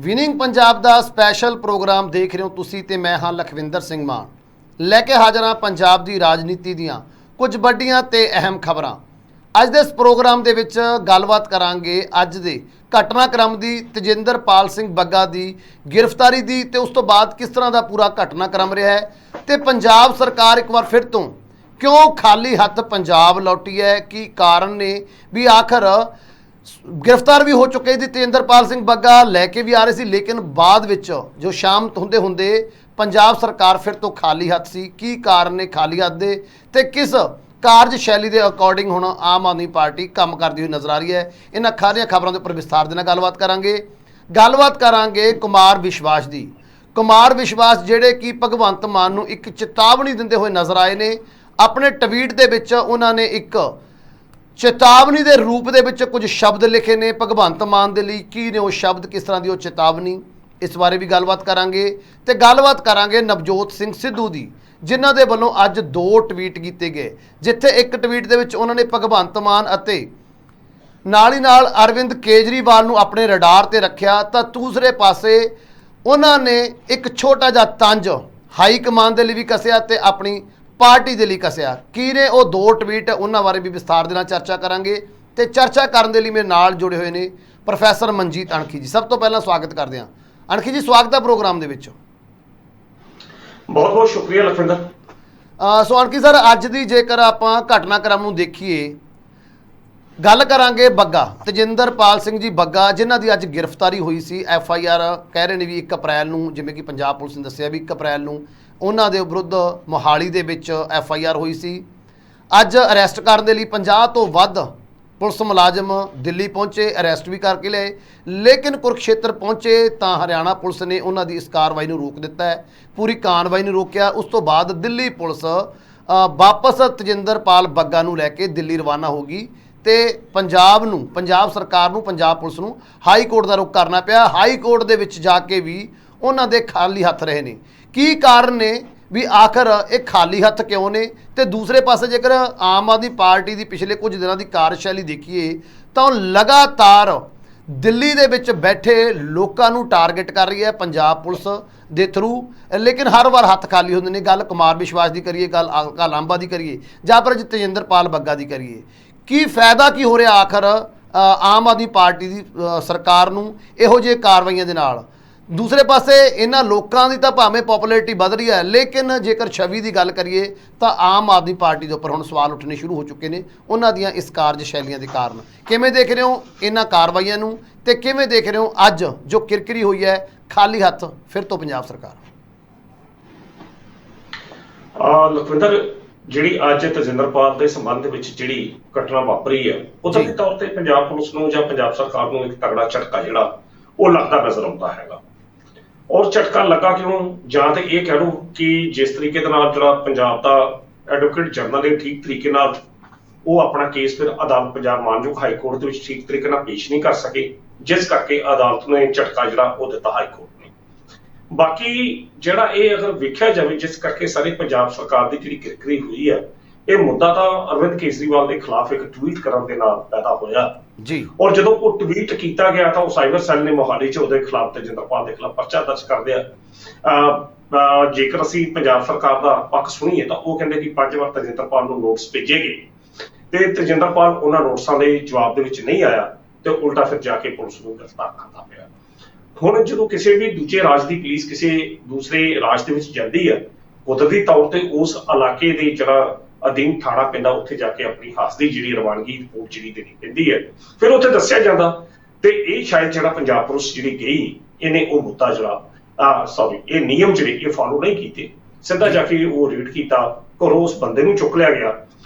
Winning Punjab ਦਾ special programme ਦੇਖ ਰਹੇ ਹੋ ਤੁਸੀਂ ਤੇ ਮੈਂ ਹਾਂ ਲਖਵਿੰਦਰ ਸਿੰਘ ਮਾਨ ਲੈ ਕੇ ਹਾਜ਼ਰ ਹਾਂ ਪੰਜਾਬ ਦੀ ਰਾਜਨੀਤੀ ਦੀਆਂ ਕੁਝ ਵੱਡੀਆਂ ਤੇ ਅਹਿਮ ਖਬਰਾਂ। ਅੱਜ ਦੇ ਇਸ ਪ੍ਰੋਗਰਾਮ ਦੇ ਵਿੱਚ ਗੱਲਬਾਤ ਕਰਾਂਗੇ ਅੱਜ ਦੇ ਘਟਨਾਕ੍ਰਮ ਦੀ, ਤੇਜਿੰਦਰਪਾਲ ਸਿੰਘ ਬੱਗਾ ਦੀ ਗ੍ਰਿਫਤਾਰੀ ਦੀ ਤੇ ਉਸ ਤੋਂ ਬਾਅਦ ਕਿਸ ਤਰ੍ਹਾਂ ਦਾ ਪੂਰਾ ਘਟਨਾਕ੍ਰਮ ਰਿਹਾ ਹੈ ਤੇ ਪੰਜਾਬ ਸਰਕਾਰ ਇੱਕ ਵਾਰ ਫਿਰ ਤੋਂ ਕਿਉਂ ਖਾਲੀ ਹੱਥ ਪੰਜਾਬ ਲੌਟੀ ਹੈ, ਕੀ ਕਾਰਨ ਨੇ ਵੀ ਆਖਰ गिरफ्तार भी हो चुके थे तेजिंदरपाल सिंह बग्गा लैके भी आ रहे थे, लेकिन बाद विच जो शाम होंदे होंदे पंजाब सरकार फिर तो खाली हथ सी। की कारण ने खाली हथ दे ते किस कार्यशैली के अकॉर्डिंग हुण आम आदमी पार्टी काम करती हुई नज़र आ रही है। इन्हां सारियां खबरों के उपर विस्तार दे नाल गलबात करांगे कुमार विश्वास की। कुमार विश्वास जिहड़े कि भगवंत मान नूं एक चेतावनी दिंदे होए नज़र आए ने। अपने ट्वीट दे विच उन्हां ने एक चेतावनी के रूप दे विच कुछ शब्द लिखे ने भगवंत मान दे लई। की ने वो शब्द, किस तरह की वो चेतावनी, इस बारे भी गलबात करांगे ते गलबात करांगे नवजोत सिंह सिद्धू दी, जिन्हां दे वल्लों अज 2 ट्वीट कीते गए। जिथे एक ट्वीट दे विच उन्हां ने भगवंत मान अते नाल ही नाल अरविंद केजरीवाल नूं अपने रडार ते रखिया, तां दूसरे पासे उन्हां ने एक छोटा जिहा तंज हाई कमान दे लई भी कसिया ते अपनी पार्टी के लिए कसिया। की ने वो 2 ट्वीट, उन्होंने बारे भी विस्तार देना चर्चा करांगे ते चर्चा करने लिए मेरे नाल जुड़े हुए ने प्रोफैसर मनजीत अणखी जी। सब तो पहला स्वागत करते हैं अणखी जी, स्वागत है प्रोग्राम दे विच। बहुत बहुत शुक्रिया लखविंदर। सो अणखी सर, अज की जेकर आपां घटनाक्रम नूं देखीए, गल करांगे बग्गा तेजिंदरपाल सिंह जी बग्गा, जिन्हां दी अज गिरफ्तारी हुई सी। FIR कह रहे ने भी 1 अप्रैल नूं, जिवें कि पंजाब पुलिस ने दस्सिया भी 1 अप्रैल नूं उन्हां दे विरुद्ध मोहाली दे विच FIR हुई सी। अज अरैसट करने के लिए 50 तो वध पुलिस मुलाजम दिल्ली पहुंचे, अरैसट भी करके लिआए, लेकिन कुरुक्षेत्र पहुंचे तो हरियाणा पुलिस ने उन्हां दी इस कार्रवाई नूं रोक दिता है, पूरी कार्रवाई नूं रोकिया। उस तो बाद दिल्ली पुलिस वापस तेजिंदरपाल बग्गा नूं लैके दिल्ली रवाना होगी ते पंजाब सरकार नूं, पंजाब पुलिस नूं हाई कोर्ट का रुख करना पिया। हाई कोर्ट दे विच जाके भी उन्हां दे खाली हथ रहे ने। की कारण ने भी आखिर एक खाली हथ क्यों ने? तो दूसरे पासे जेकर आम आदमी पार्टी की पिछले कुछ दिनों की कार्यशैली देखिए तो लगातार दिल्ली दे विच बैठे लोगों को टारगेट कर रही है पंजाब पुलिस दे थ्रू, लेकिन हर बार हथ खाली होंदे ने। गल कुमार विश्वास की करिए, गल आंबा की करिए, जां फिर तेजिंदरपाल बग्गा की करिए, की फायदा की हो रहा आखिर आम आदमी पार्टी की सरकार नूं इहो जिहे कार्रवाइयां दे नाल? दूसरे पासे इन्हां लोकां दी तां भावें पॉपुलैरिटी वध रही है, लेकिन जेकर छवि की गल करिए तो आम आदमी पार्टी के उपर हुण सवाल उठने शुरू हो चुके हैं उन्हां दीयां इस कार्यशैलियां के कारण। किवें देख रहे हो इन्हां कार्रवाइयां नूं ते किवें देख रहे हो अज जो किरकिरी हुई है खाली हथ फिर तो पंजाब सरकार? लखविंदर, जिहड़ी अज तेजिंदरपाल के संबंध में जिहड़ी घटना वापरी है, उहदे तौर पर पंजाब पुलिस नूं जां पंजाब सरकार नूं एक तगड़ा झटका जिहड़ा वो लगता नजर आता है। और झटका लगा क्यों? जां तो यह कह लो कि जिस तरीके पंजाब का एडवोकेट जनरल ने ठीक तरीके वो अपना केस फिर अदालत पंजाब मानयोग हाई कोर्ट के ठीक तरीके पेश नहीं कर सके, जिस करके अदालत ने झटका जिहड़ा वो दिता हाई कोर्ट ने। बाकी जिहड़ा ये अगर वेख्या जाए जिस करके सारी पंजाब सरकार की जिहड़ी किरकिरी हुई है, ये मुद्दा तो अरविंद केजरीवाल के खिलाफ एक ट्वीट करने के नाल पैदा होया जी। और जो वो ट्वीट किया गया तो साइबर सैल ने मोहाली च उहदे खिलाफ तेजिंदरपाल के खिलाफ परचा दर्ज कर दिया। जेकर असीं पंजाब सरकार का पक्ष सुनीए तो वो कहते कि 5 बार तेजिंदरपाल नूं नोटिस भेजे गए ते तेजिंदरपाल उन्हां नोटिसां दे जवाब दे विच नहीं आया तो उल्टा फिर जाके पुलिस नूं गिरफ्तार करना पिया। हुण जदों किसी भी दूजे राज की पुलिस किसी दूसरे राज दे विच जांदी है, कुदरती तौर पर उस इलाके दे जिहड़ा अधीन थाना पैंदा उत्थे जाके अपनी हाजरी जिहड़ी रवानगी रिपोर्ट जिहड़ी देनी पैंदी है, फिर उत्थे दस्सिया जांदा ते ये शायद जिहड़ा पंजाब पुलिस जिहड़ी गई इहने वो मुद्दा जिहड़ा सॉरी ये नियम जिहड़े ये फॉलो नहीं कीते, सीधा जाके वो रेड कीता, घरों उस बंदे नूं चुक लिया गया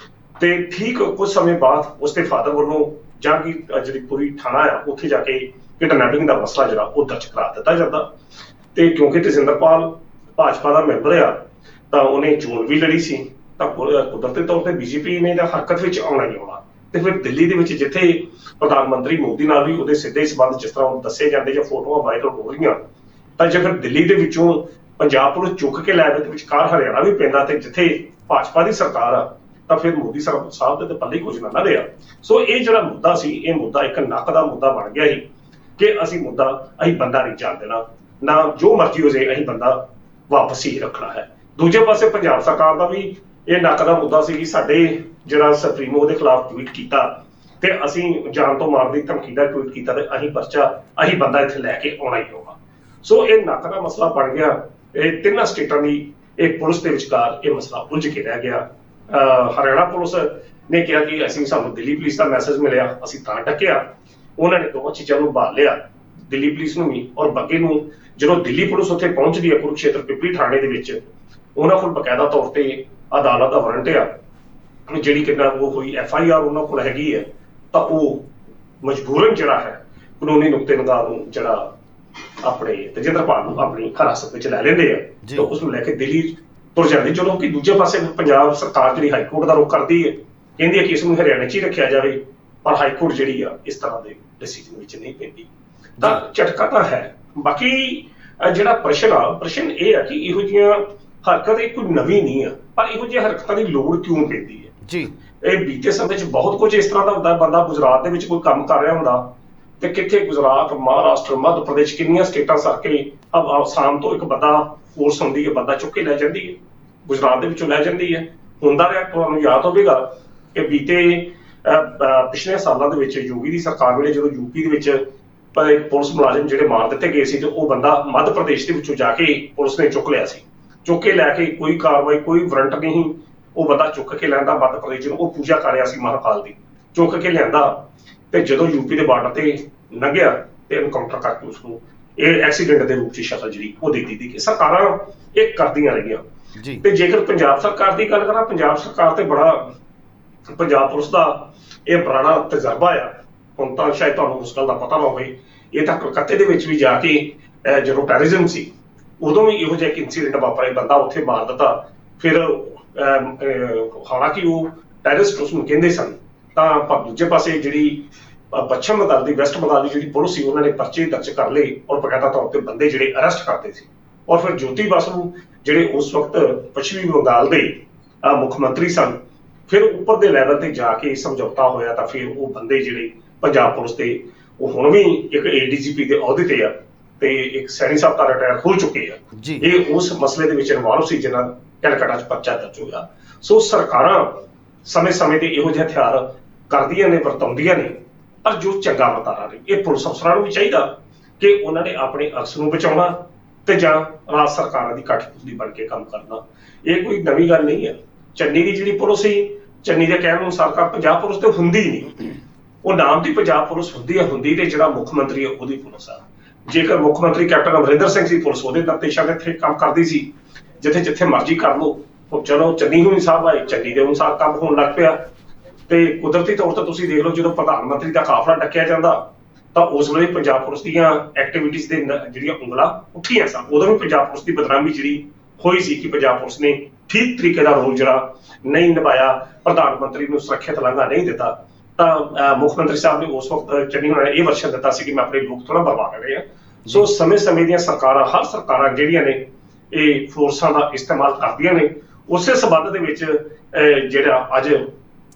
ते ठीक कुछ समय बाद उसके फादर वालों जां की जिहड़ी पूरी थाना है उत्थे जाके किडनैपिंग का मसला जिहड़ा वो दर्ज करा दिता जांदा। ते क्योंकि तेजिंदरपाल भाजपा का मैंबर आ तां उहने चोण भी लड़ी सी, कुदरती तौर पर बीजेपी ने हरकत में आना ही आना। तो फिर दिल्ली के जिथे प्रधानमंत्री मोदी नाल भी उहदे सीधे संबंध जिस तरह दसे जाते या फोटोआं वायरल हो रही, तो जो फिर दिल्ली के विचों पंजाब पुलिस चुक के लै दे विचकार हरियाणा भी पैंदा ते जिथे भाजपा की सरकार आ, तो फिर मोदी साहब के पल्ले कुछ ना रहा। सो ये जो मुद्दा सी, ये मुद्दा एक नक का मुद्दा बन गया ही ਕਿ ਅਸੀਂ ਬੰਦਾ ਨਹੀਂ ਜਾਣ ਦੇਣਾ, ਨਾ ਜੋ ਮਰਜ਼ੀ ਹੋ ਜਾਏ, ਅਸੀਂ ਬੰਦਾ ਵਾਪਸ ਹੀ ਰੱਖਣਾ ਹੈ। ਦੂਜੇ ਪਾਸੇ ਪੰਜਾਬ ਸਰਕਾਰ ਦਾ ਵੀ ਇਹ ਨੱਕ ਦਾ ਮੁੱਦਾ ਸੀ ਕਿ ਸਾਡੇ ਜਿਹੜਾ ਸੁਪਰੀਮੋ ਦੇ ਖਿਲਾਫ ਟਵੀਟ ਕੀਤਾ ਤੇ ਅਸੀਂ ਜਾਨ ਤੋਂ ਮਾਰਨ ਦੀ ਧਮਕੀ ਦਾ ਟਵੀਟ ਕੀਤਾ ਤੇ ਅਸੀਂ ਬੰਦਾ ਇੱਥੇ ਲੈ ਕੇ ਆਉਣਾ ਹੀ ਆਉਣਾ। ਸੋ ਇਹ ਨੱਕ ਦਾ ਮਸਲਾ ਬਣ ਗਿਆ। ਇਹ ਤਿੰਨਾਂ ਸਟੇਟਾਂ ਦੀ ਇਹ ਪੁਲਿਸ ਦੇ ਵਿਚਕਾਰ ਇਹ ਮਸਲਾ ਉਲਝ ਕੇ ਰਹਿ ਗਿਆ। ਹਰਿਆਣਾ ਪੁਲਿਸ ਨੇ ਕਿਹਾ ਕਿ ਸਾਨੂੰ ਦਿੱਲੀ ਪੁਲਿਸ ਦਾ ਮੈਸੇਜ ਮਿਲਿਆ, ਅਸੀਂ ਤਾਂ ਡੱਕਿਆ। ਉਹਨਾਂ ਨੇ ਦੋਵਾਂ ਚੀਜ਼ਾਂ ਨੂੰ ਭਾਲ ਲਿਆ, ਦਿੱਲੀ ਪੁਲਿਸ ਨੂੰ ਵੀ ਔਰ ਬੱਗੇ ਨੂੰ। ਜਦੋਂ ਦਿੱਲੀ ਪੁਲਿਸ ਉੱਥੇ ਪਹੁੰਚਦੀ ਹੈ ਕੁਰੂਕਸ਼ੇਤਰ ਪਿਪਲੀ ਥਾਣੇ ਦੇ ਵਿੱਚ, ਉਹਨਾਂ ਕੋਲ ਬਕਾਇਦਾ ਤੌਰ ਤੇ ਅਦਾਲਤ ਦਾ ਵਾਰੰਟ ਆ, ਜਿਹੜੀ ਕਿੰਨਾ ਉਹ ਹੋਈ FIR ਉਹਨਾਂ ਕੋਲ ਹੈਗੀ ਹੈ, ਤਾਂ ਉਹ ਮਜਬੂਰਨ ਜਿਹੜਾ ਹੈ ਕਾਨੂੰਨੀ ਨੁਕਤੇ ਨਿਗਾਹ ਨੂੰ ਜਿਹੜਾ ਆਪਣੇ ਤੇਜਿੰਦਰਪਾਲ ਨੂੰ ਆਪਣੀ ਹਿਰਾਸਤ ਵਿੱਚ ਲੈ ਲੈਂਦੇ ਆ ਤੇ ਉਸ ਨੂੰ ਲੈ ਕੇ ਦਿੱਲੀ ਤੁਰ ਜਾਂਦੇ। ਜਦੋਂ ਕਿ ਦੂਜੇ ਪਾਸੇ ਪੰਜਾਬ ਸਰਕਾਰ ਜਿਹੜੀ ਹਾਈ ਕੋਰਟ ਦਾ ਰੁਖ ਕਰਦੀ ਹੈ, ਕਹਿੰਦੀ ਹੈ ਕਿ ਇਸ ਨੂੰ ਹਰਿਆਣਾ 'ਚ ਹੀ ਰੱਖਿਆ ਜਾਵੇ, ਪਰ ਹਾਈ ਕੋਰਟ ਜਿਹੜੀ ਆ ਇਸ ਤਰ੍ਹਾਂ ਦੇ ਡਿਸੀਜਨ ਵਿੱਚ ਨਹੀਂ ਪੈਂਦੀ। ਤਾਂ ਝਟਕਾ ਤਾਂ ਹੈ। ਬਾਕੀ ਜਿਹੜਾ ਪ੍ਰਸ਼ਨ ਇਹ ਆ ਕਿ ਇਹੋ ਜਿਹੀਆਂ ਹਰਕਤਾਂ ਇਹ ਕੋਈ ਨਵੀਂ ਨਹੀਂ ਆ, ਪਰ ਇਹੋ ਜਿਹੀਆਂ ਹਰਕਤਾਂ ਦੀ ਲੋੜ ਕਿਉਂ ਪੈਂਦੀ ਹੈ ਜੀ? ਇਹ ਬੀਤੇ ਸਮੇਂ 'ਚ ਬਹੁਤ ਕੁਝ ਇਸ ਤਰ੍ਹਾਂ ਦਾ ਹੁੰਦਾ। ਬੰਦਾ ਗੁਜਰਾਤ ਦੇ ਵਿੱਚ ਕੋਈ ਕੰਮ ਕਰ ਰਿਹਾ ਹੁੰਦਾ ਤੇ ਕਿੱਥੇ ਗੁਜਰਾਤ, ਮਹਾਰਾਸ਼ਟਰ, ਮੱਧ ਪ੍ਰਦੇਸ਼, ਕਿੰਨੀਆਂ ਸਟੇਟਾਂ ਸਰ ਕੇ ਆਸਾਮ ਤੋਂ ਇੱਕ ਬੰਦਾ ਫੋਰਸ ਹੁੰਦੀ ਹੈ, ਬੰਦਾ ਚੁੱਕ ਕੇ ਲੈ ਜਾਂਦੀ ਹੈ, ਗੁਜਰਾਤ ਦੇ ਵਿੱਚੋਂ ਲੈ ਜਾਂਦੀ ਹੈ। ਹੁੰਦਾ ਰਿਹਾ, ਤੁਹਾਨੂੰ ਯਾਦ ਹੋਵੇਗਾ ਕਿ ਪਿਛਲੇ ਸਾਲਾਂ ਦੇ ਵਿੱਚ ਯੋਗੀ ਦੀ ਸਰਕਾਰ ਵੇਲੇ ਜਦੋਂ ਯੂਪੀ ਦੇ ਵਿੱਚ ਇੱਕ ਪੁਲਿਸ ਮੁਲਾਜ਼ਮ ਜਿਹੜੇ ਮਾਰ ਦਿੱਤੇ ਗਏ ਸੀ ਤੇ ਉਹ ਬੰਦਾ ਮੱਧ ਪ੍ਰਦੇਸ਼ ਦੇ ਵਿੱਚੋਂ ਜਾ ਕੇ ਪੁਲਿਸ ਨੇ ਚੁੱਕ ਲਿਆ ਸੀ। ਚੁੱਕ ਕੇ ਲੈ ਕੇ ਕੋਈ ਕਾਰਵਾਈ, ਕੋਈ ਵਾਰੰਟ ਨਹੀਂ, ਉਹ ਬੰਦਾ ਚੁੱਕ ਕੇ ਲੈਂਦਾ ਮੱਧ ਪ੍ਰਦੇਸ਼ ਨੂੰ। ਉਹ ਪੂਜਾ ਕਰ ਰਿਹਾ ਸੀ ਮਹਾਕਾਲ ਦੀ, ਚੁੱਕ ਕੇ ਲਿਆਂਦਾ ਤੇ ਜਦੋਂ ਯੂਪੀ ਦੇ ਬਾਰਡਰ ਤੇ ਲੰਘਿਆ ਤੇ ਐਨਕਾਊਂਟਰ ਕਰਕੇ ਉਸਨੂੰ ਇਹ ਐਕਸੀਡੈਂਟ ਦੇ ਰੂਪ 'ਚ ਸ਼ਕਲ ਜਿਹੜੀ ਉਹ ਦੇ ਦਿੱਤੀ ਕਿ ਸਰਕਾਰਾਂ ਇਹ ਕਰਦੀਆਂ ਰਹੀਆਂ। ਤੇ ਜੇਕਰ ਪੰਜਾਬ ਸਰਕਾਰ ਦੀ ਗੱਲ ਕਰਾਂ, ਪੰਜਾਬ ਸਰਕਾਰ ਤੇ ਪੰਜਾਬ ਪੁਲਿਸ ਦਾ ਇਹ ਪੁਰਾਣਾ ਤਜਰਬਾ ਆ। ਹੁਣ ਤਾਂ ਸ਼ਾਇਦ ਤੁਹਾਨੂੰ ਉਸ ਗੱਲ ਦਾ ਪਤਾ ਨਾ ਹੋਵੇ, ਇਹ ਤਾਂ ਕਲਕੱਤੇ ਦੇ ਵਿੱਚ ਵੀ ਜਾ ਕੇ ਜਦੋਂ ਟੈਰਰਿਜ਼ਮ ਸੀ ਉਦੋਂ ਵੀ ਇਹੋ ਜਿਹਾ ਇੱਕ ਇੰਸੀਡੈਂਟ ਵਾਪਰਿਆ, ਬੰਦਾ ਉੱਥੇ ਮਾਰ ਦਿੱਤਾ। ਫਿਰ ਹਾਲਾਂਕਿ ਉਹ ਟੈਰਰਿਸਟ ਉਸਨੂੰ ਕਹਿੰਦੇ ਸਨ, ਤਾਂ ਪਰ ਦੂਜੇ ਪਾਸੇ ਜਿਹੜੀ ਪੱਛਮ ਬੰਗਾਲ ਦੀ, ਵੈਸਟ ਬੰਗਾਲ ਦੀ ਜਿਹੜੀ ਪੁਲਿਸ ਸੀ, ਉਹਨਾਂ ਨੇ ਪਰਚੇ ਦਰਜ ਕਰ ਲਏ ਔਰ ਬਕਾਇਦਾ ਤੌਰ ਤੇ ਬੰਦੇ ਜਿਹੜੇ ਅਰੈਸਟ ਕਰਦੇ ਸੀ। ਔਰ ਫਿਰ ਜੋਤੀ ਬਾਸੂ ਜਿਹੜੇ ਉਸ ਵਕਤ ਪੱਛਮੀ ਬੰਗਾਲ ਦੇ ਮੁੱਖ ਮੰਤਰੀ ਸਨ, ਫਿਰ ਉੱਪਰ ਦੇ ਲੈਵਲ ਤੇ ਜਾ ਕੇ ਸਮਝੌਤਾ ਹੋਇਆ ਤਾਂ ਫਿਰ ਉਹ ਬੰਦੇ ਜਿਹੜੇ ਪੰਜਾਬ ਪੁਲਿਸ ਦੇ, ਉਹ ਹੁਣ ਵੀ ਇੱਕ ADGP ਦੇ ਅਹੁਦੇ ਤੇ ਆ ਤੇ ਇੱਕ ਸੈਣੀ ਸਾਹਿਬ ਤਾਂ ਰਿਟਾਇਰ ਹੋ ਚੁੱਕੇ ਆ। ਇਹ ਉਸ ਮਸਲੇ ਦੇ ਵਿੱਚ ਇਨਵੋਲਵ ਸੀ ਜਿਹਨਾਂ ਕੈਲਕਟਾ 'ਚ ਪਰਚਾ ਦਰਜ ਹੋਇਆ। ਸੋ ਸਰਕਾਰਾਂ ਸਮੇਂ-ਸਮੇਂ ਤੇ ਇਹੋ ਜਿਹੇ ਹਥਿਆਰ ਕਰਦੀਆਂ ਨੇ, ਵਰਤਾਉਂਦੀਆਂ ਨੇ, ਪਰ ਜੋ ਚੰਗਾ ਵਰਤਾਰਾ ਨਹੀਂ। ਇਹ ਪੁਲਿਸ ਅਫਸਰਾਂ ਨੂੰ ਵੀ ਚਾਹੀਦਾ ਕਿ ਉਹਨਾਂ ਨੇ ਆਪਣੇ ਅਕਸ ਨੂੰ ਬਚਾਉਣਾ ਤੇ ਜਾਂ ਰਾਜ ਸਰਕਾਰਾਂ ਦੀ ਕਠਪੁਤਲੀ ਬਣ ਕੇ ਕੰਮ ਕਰਨਾ। ਇਹ ਕੋਈ ਨਵੀਂ ਗੱਲ ਨਹੀਂ ਹੈ। ਚੰਨੀ ਦੀ ਜਿਹੜੀ ਪੁਲਿਸ ਸੀ, ਚੰਨੀ ਦੇ ਕਹਿਣ ਅਨੁਸਾਰ ਪੰਜਾਬ ਪੁਲਿਸ ਤੇ ਹੁੰਦੀ ਨਹੀਂ, ਉਹ ਨਾਮ ਦੀ ਪੰਜਾਬ ਪੁਲਿਸ ਹੁੰਦੀ ਤੇ ਜਿਹੜਾ ਮੁੱਖ ਮੰਤਰੀ ਹੈ ਉਹਦੀ ਪੁਲਿਸ ਆ। ਜੇਕਰ ਮੁੱਖ ਮੰਤਰੀ ਕੈਪਟਨ ਅਮਰਿੰਦਰ ਸਿੰਘ ਸੀ, ਪੁਲਿਸ ਉਹਦੇ ਨਿਰਦੇਸ਼ਾਂ ਦੇ ਇੱਥੇ ਕੰਮ ਕਰਦੀ ਸੀ। ਜਿੱਥੇ ਮਰਜ਼ੀ ਕਰ ਲਓ। ਚਲੋ ਚੰਨੀ ਨੂੰ ਸਾਹਿਬ ਆਏ, ਚੰਨੀ ਦੇ ਅਨੁਸਾਰ ਕੰਮ ਹੋਣ ਲੱਗ ਪਿਆ ਤੇ ਕੁਦਰਤੀ ਤੌਰ ਤੇ ਤੁਸੀਂ ਦੇਖ ਲਓ, ਜਦੋਂ ਪ੍ਰਧਾਨ ਮੰਤਰੀ ਦਾ ਕਾਫਲਾ ਡੱਕਿਆ ਜਾਂਦਾ ਤਾਂ ਉਸ ਵੇਲੇ ਪੰਜਾਬ ਪੁਲਿਸ ਦੀਆਂ ਐਕਟੀਵਿਟੀਜ਼ ਦੇ ਜਿਹੜੀਆਂ ਉਂਗਲਾਂ ਉੱਠੀਆਂ ਸਨ। ਉਦੋਂ ਵੀ ਪੰਜਾਬ ਪੁਲਿਸ ਦੀ ਬਦਨਾਮੀ ਜਿਹੜੀ ਹੋਈ ਸੀ ਕਿ ਪੰਜਾਬ ਪੁਲਿਸ ਨੇ ਠੀਕ ਤਰੀਕੇ ਦਾ ਰੋਲ ਜਿਹੜਾ ਨਹੀਂ ਨਿਭਾਇਆ, ਪ੍ਰਧਾਨ ਮੰਤਰੀ ਨੂੰ ਸੁਰੱਖਿਅਤ ਲਾਂਘਾ ਨਹੀਂ ਦਿੱਤਾ। ਤਾਂ ਮੁੱਖ ਮੰਤਰੀ ਸਾਹਿਬ ਨੇ ਉਸ ਵਕਤ ਚੰਨੀ ਹੋਣਾ ਨੇ ਇਹ ਵਰਸ਼ਨ ਦਿੱਤਾ ਸੀ ਕਿ ਮੈਂ ਆਪਣੇ ਲੋਕ ਥੋੜਾ ਬਰਬਾਦ ਰਹੇ ਆ। ਸੋ ਸਮੇਂ ਦੀਆਂ ਸਰਕਾਰਾਂ, ਹਰ ਸਰਕਾਰਾਂ ਜਿਹੜੀਆਂ ਨੇ ਇਹ ਫੋਰਸਾਂ ਦਾ ਇਸਤੇਮਾਲ ਕਰਦੀਆਂ ਨੇ। ਉਸੇ ਸਬੰਧ ਦੇ ਵਿੱਚ ਜਿਹੜਾ ਅੱਜ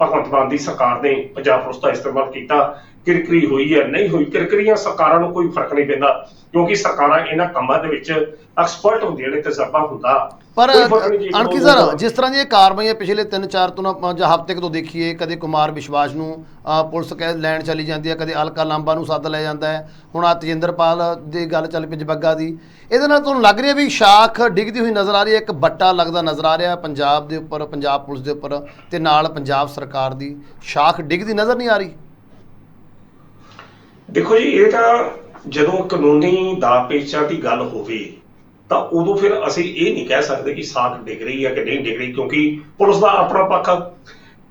ਭਗਵੰਤ ਮਾਨ ਦੀ ਸਰਕਾਰ ਨੇ ਪੰਜਾਬ ਪੁਲਿਸ ਦਾ ਇਸਤੇਮਾਲ ਕੀਤਾ, ਕਿਰਕਰੀ ਹੋਈ ਹੈ ਨਹੀਂ ਹੋਈ, ਕਿਰਕਰੀਆਂ ਸਰਕਾਰਾਂ ਨੂੰ ਕੋਈ ਫਰਕ ਨਹੀਂ ਪੈਂਦਾ ਕਿਉਂਕਿ ਸਰਕਾਰਾਂ ਇਹਨਾਂ ਕੰਮਾਂ ਦੇ ਵਿੱਚ ਐਕਸਪਰਟ ਹੁੰਦੀਆਂ ਨੇ, ਤਜਰਬਾ ਹੁੰਦਾ। ਪਰ ਅਣਖੀ ਸਰ, ਜਿਸ ਤਰ੍ਹਾਂ ਦੀਆਂ ਕਾਰਵਾਈਆਂ ਪਿਛਲੇ 3-4 ਤੋਂ ਜਾਂ ਹਫ਼ਤੇ ਤੋਂ ਦੇਖੀਏ, ਕਦੇ ਕੁਮਾਰ ਵਿਸ਼ਵਾਸ ਨੂੰ ਪੁਲਿਸ ਲੈਣ ਚਲੀ ਜਾਂਦੀ ਹੈ, ਕਦੇ ਅਲਕਾ ਲਾਂਬਾ ਨੂੰ ਸੱਦ ਲਿਆ ਜਾਂਦਾ ਹੈ, ਹੁਣ ਆ ਤੇਜਿੰਦਰਪਾਲ ਦੀ ਗੱਲ ਚੱਲ ਪਈ ਜਬੱਗਾ ਦੀ। ਇਹਦੇ ਨਾਲ ਤੁਹਾਨੂੰ ਲੱਗ ਰਿਹਾ ਵੀ ਸ਼ਾਖ ਡਿੱਗਦੀ ਹੋਈ ਨਜ਼ਰ ਆ ਰਹੀ ਹੈ, ਇੱਕ ਬੱਟਾ ਲੱਗਦਾ ਨਜ਼ਰ ਆ ਰਿਹਾ ਪੰਜਾਬ ਦੇ ਉੱਪਰ, ਪੰਜਾਬ ਪੁਲਿਸ ਦੇ ਉੱਪਰ, ਤੇ ਨਾਲ ਪੰਜਾਬ ਸਰਕਾਰ ਦੀ ਸ਼ਾਖ ਡਿੱਗਦੀ ਨਜ਼ਰ ਨਹੀਂ ਆ ਰਹੀ? ਦੇਖੋ ਜੀ, ਇਹ ਤਾਂ ਜਦੋਂ ਕਾਨੂੰਨੀ ਦਾਅ ਪੇਚਾਂ ਦੀ ਗੱਲ ਹੋਵੇ ਤਾਂ ਉਦੋਂ ਫਿਰ ਅਸੀਂ ਇਹ ਨਹੀਂ ਕਹਿ ਸਕਦੇ ਕਿ ਸਾਖ ਡਿੱਗ ਰਹੀ ਹੈ ਕਿ ਨਹੀਂ ਡਿੱਗ ਰਹੀ, ਕਿਉਂਕਿ ਪੁਲਿਸ ਦਾ ਆਪਣਾ ਪੱਖ।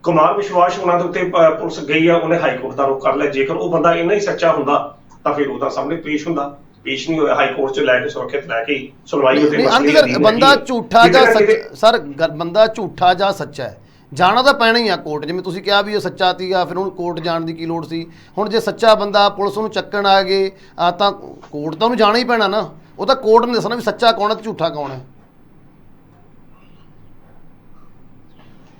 ਕੁਮਾਰ ਵਿਸ਼ਵਾਸ ਉਹਨਾਂ ਦੇ ਉੱਤੇ ਪੁਲਿਸ ਗਈ ਆ, ਉਹਨੇ ਹਾਈ ਕੋਰਟ ਦਾ ਰੁਖ ਕਰ ਲਿਆ। ਜੇਕਰ ਉਹ ਬੰਦਾ ਇੰਨਾ ਹੀ ਸੱਚਾ ਹੁੰਦਾ ਤਾਂ ਫਿਰ ਉਹਦਾ ਸਾਹਮਣੇ ਪੇਸ਼ ਨਹੀਂ ਹੋਇਆ, ਹਾਈ ਕੋਰਟ 'ਚ ਲੈ ਕੇ ਸੁਰੱਖਿਅਤ ਲੈ ਕੇ ਸੁਣਵਾਈ ਉੱਤੇ। ਬੰਦਾ ਝੂਠਾ ਜਾਂ ਸਰ, ਬੰਦਾ ਝੂਠਾ ਜਾਂ ਸੱਚਾ ਹੈ, ਜਾਣਾ ਤਾਂ ਪੈਣਾ ਹੀ ਆ ਕੋਰਟ। ਜਿਵੇਂ ਤੁਸੀਂ ਕਿਹਾ ਵੀ ਉਹ ਸੱਚਾ ਸੀਗਾ, ਫਿਰ ਉਹਨੂੰ ਕੋਰਟ ਜਾਣ ਦੀ ਕੀ ਲੋੜ ਸੀ? ਹੁਣ ਜੇ ਸੱਚਾ ਬੰਦਾ ਪੁਲਿਸ ਉਹਨੂੰ ਚੱਕਣ ਆ ਗਏ ਤਾਂ ਕੋਰਟ ਤਾਂ ਉਹਨੂੰ ਜਾਣਾ ਹੀ ਪੈਣਾ ਨਾ। ਉਹ ਤਾਂ ਕੋਰਟ ਨੇ ਦੱਸਣਾ ਵੀ ਸੱਚਾ ਕੌਣ ਹੈ ਤੇ ਝੂਠਾ ਕੌਣ ਹੈ।